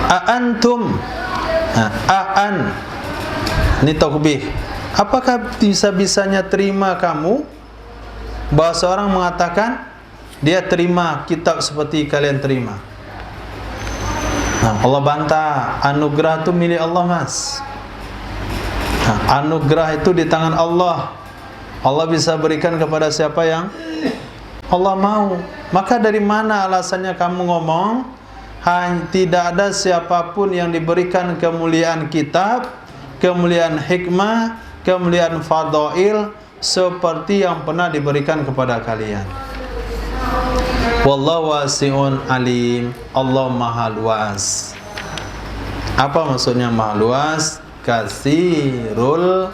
A'antum, a'an, ini takbih. Apakah bisa-bisanya terima kamu bahwa seorang mengatakan dia terima kitab seperti kalian terima? Allah bantah, anugerah itu milik Allah, mas. Anugerah itu di tangan Allah. Allah bisa berikan kepada siapa yang Allah mau. Maka dari mana alasannya kamu ngomong tidak ada siapapun yang diberikan kemuliaan kitab, kemuliaan hikmah, kemuliaan fadail seperti yang pernah diberikan kepada kalian. Wallahu wasi'un alim. Allah maha luas. Apa maksudnya maha luas? Katsirul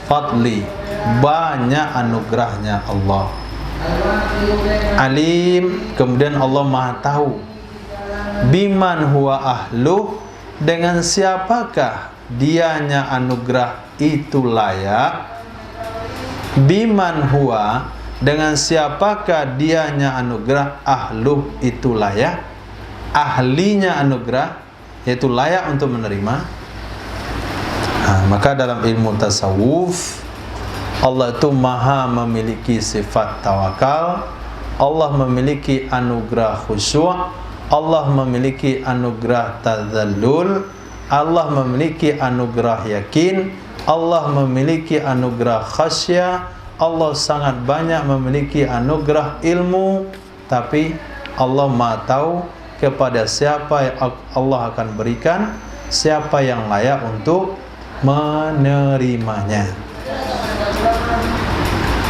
fadli, banyak anugerahnya Allah. Alim, kemudian Allah maha tahu. Biman huwa ahluh, dengan siapakah dianya anugerah itu layak. Biman huwa, dengan siapakah dianya anugerah ahluh itu layak. Ahlinya anugerah, yaitu layak untuk menerima. Maka dalam ilmu tasawuf, Allah itu maha memiliki sifat tawakal, Allah memiliki anugerah khusyuk, Allah memiliki anugerah tadzallul, Allah memiliki anugerah yakin, Allah memiliki anugerah khasyah, Allah sangat banyak memiliki anugerah ilmu. Tapi Allah maha tahu kepada siapa yang Allah akan berikan, siapa yang layak untuk menerimanya.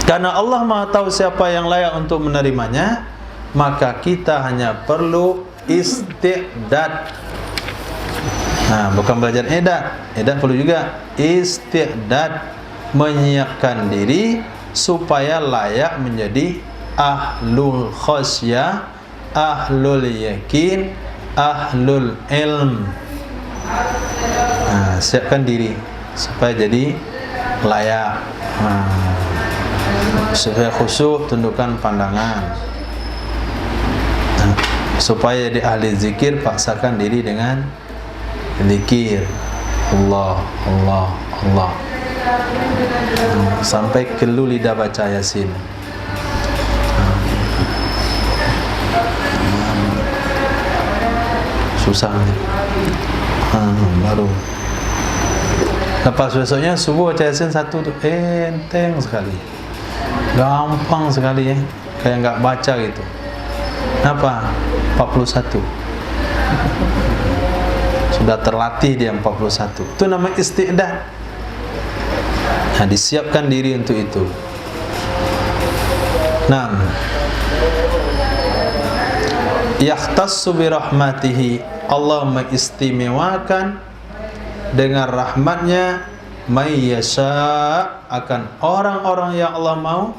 Karena Allah maha tahu siapa yang layak untuk menerimanya, maka kita hanya perlu isti'dad. Bukan belajar edat. Edat perlu juga isti'dad, menyiapkan diri supaya layak menjadi ahlul khasyah, ahlul yakin, ahlul ilm. Siapkan diri supaya jadi layak. Supaya khusyuk, tundukkan pandangan. Supaya jadi ahli zikir, paksakan diri dengan zikir Allah, Allah, Allah, sampai kelu lidah baca Yasin. Susah nih. Baru lepas besoknya subuh baca Yasin satu tuh enteng sekali, gampang sekali ya, kayak nggak baca gitu. Kenapa? 41 sudah terlatih dia 41. Itu namanya isti'dad. Disiapkan diri untuk itu. Yahtassu bi rahmatihi, Allah mengistimewakan dengan rahmatnya may yasha, akan orang-orang yang Allah mau.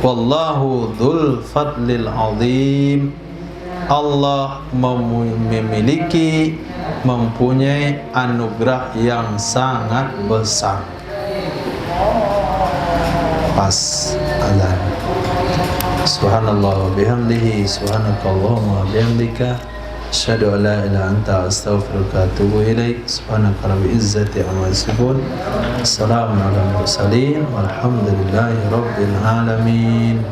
Wallahu dzul fadlil azim. Allah mempunyai anugerah yang sangat besar. Pas azan. Subhanallah wa bihamdihi, subhanakallahumma wa bihamdika, asyhadu an la ilaha illa anta, astaghfiruka wa atubu ilaik. Subhanaka rabbil izzati amma yasifun. Assalamu ala mursalin walhamdulillahi rabbil alamin.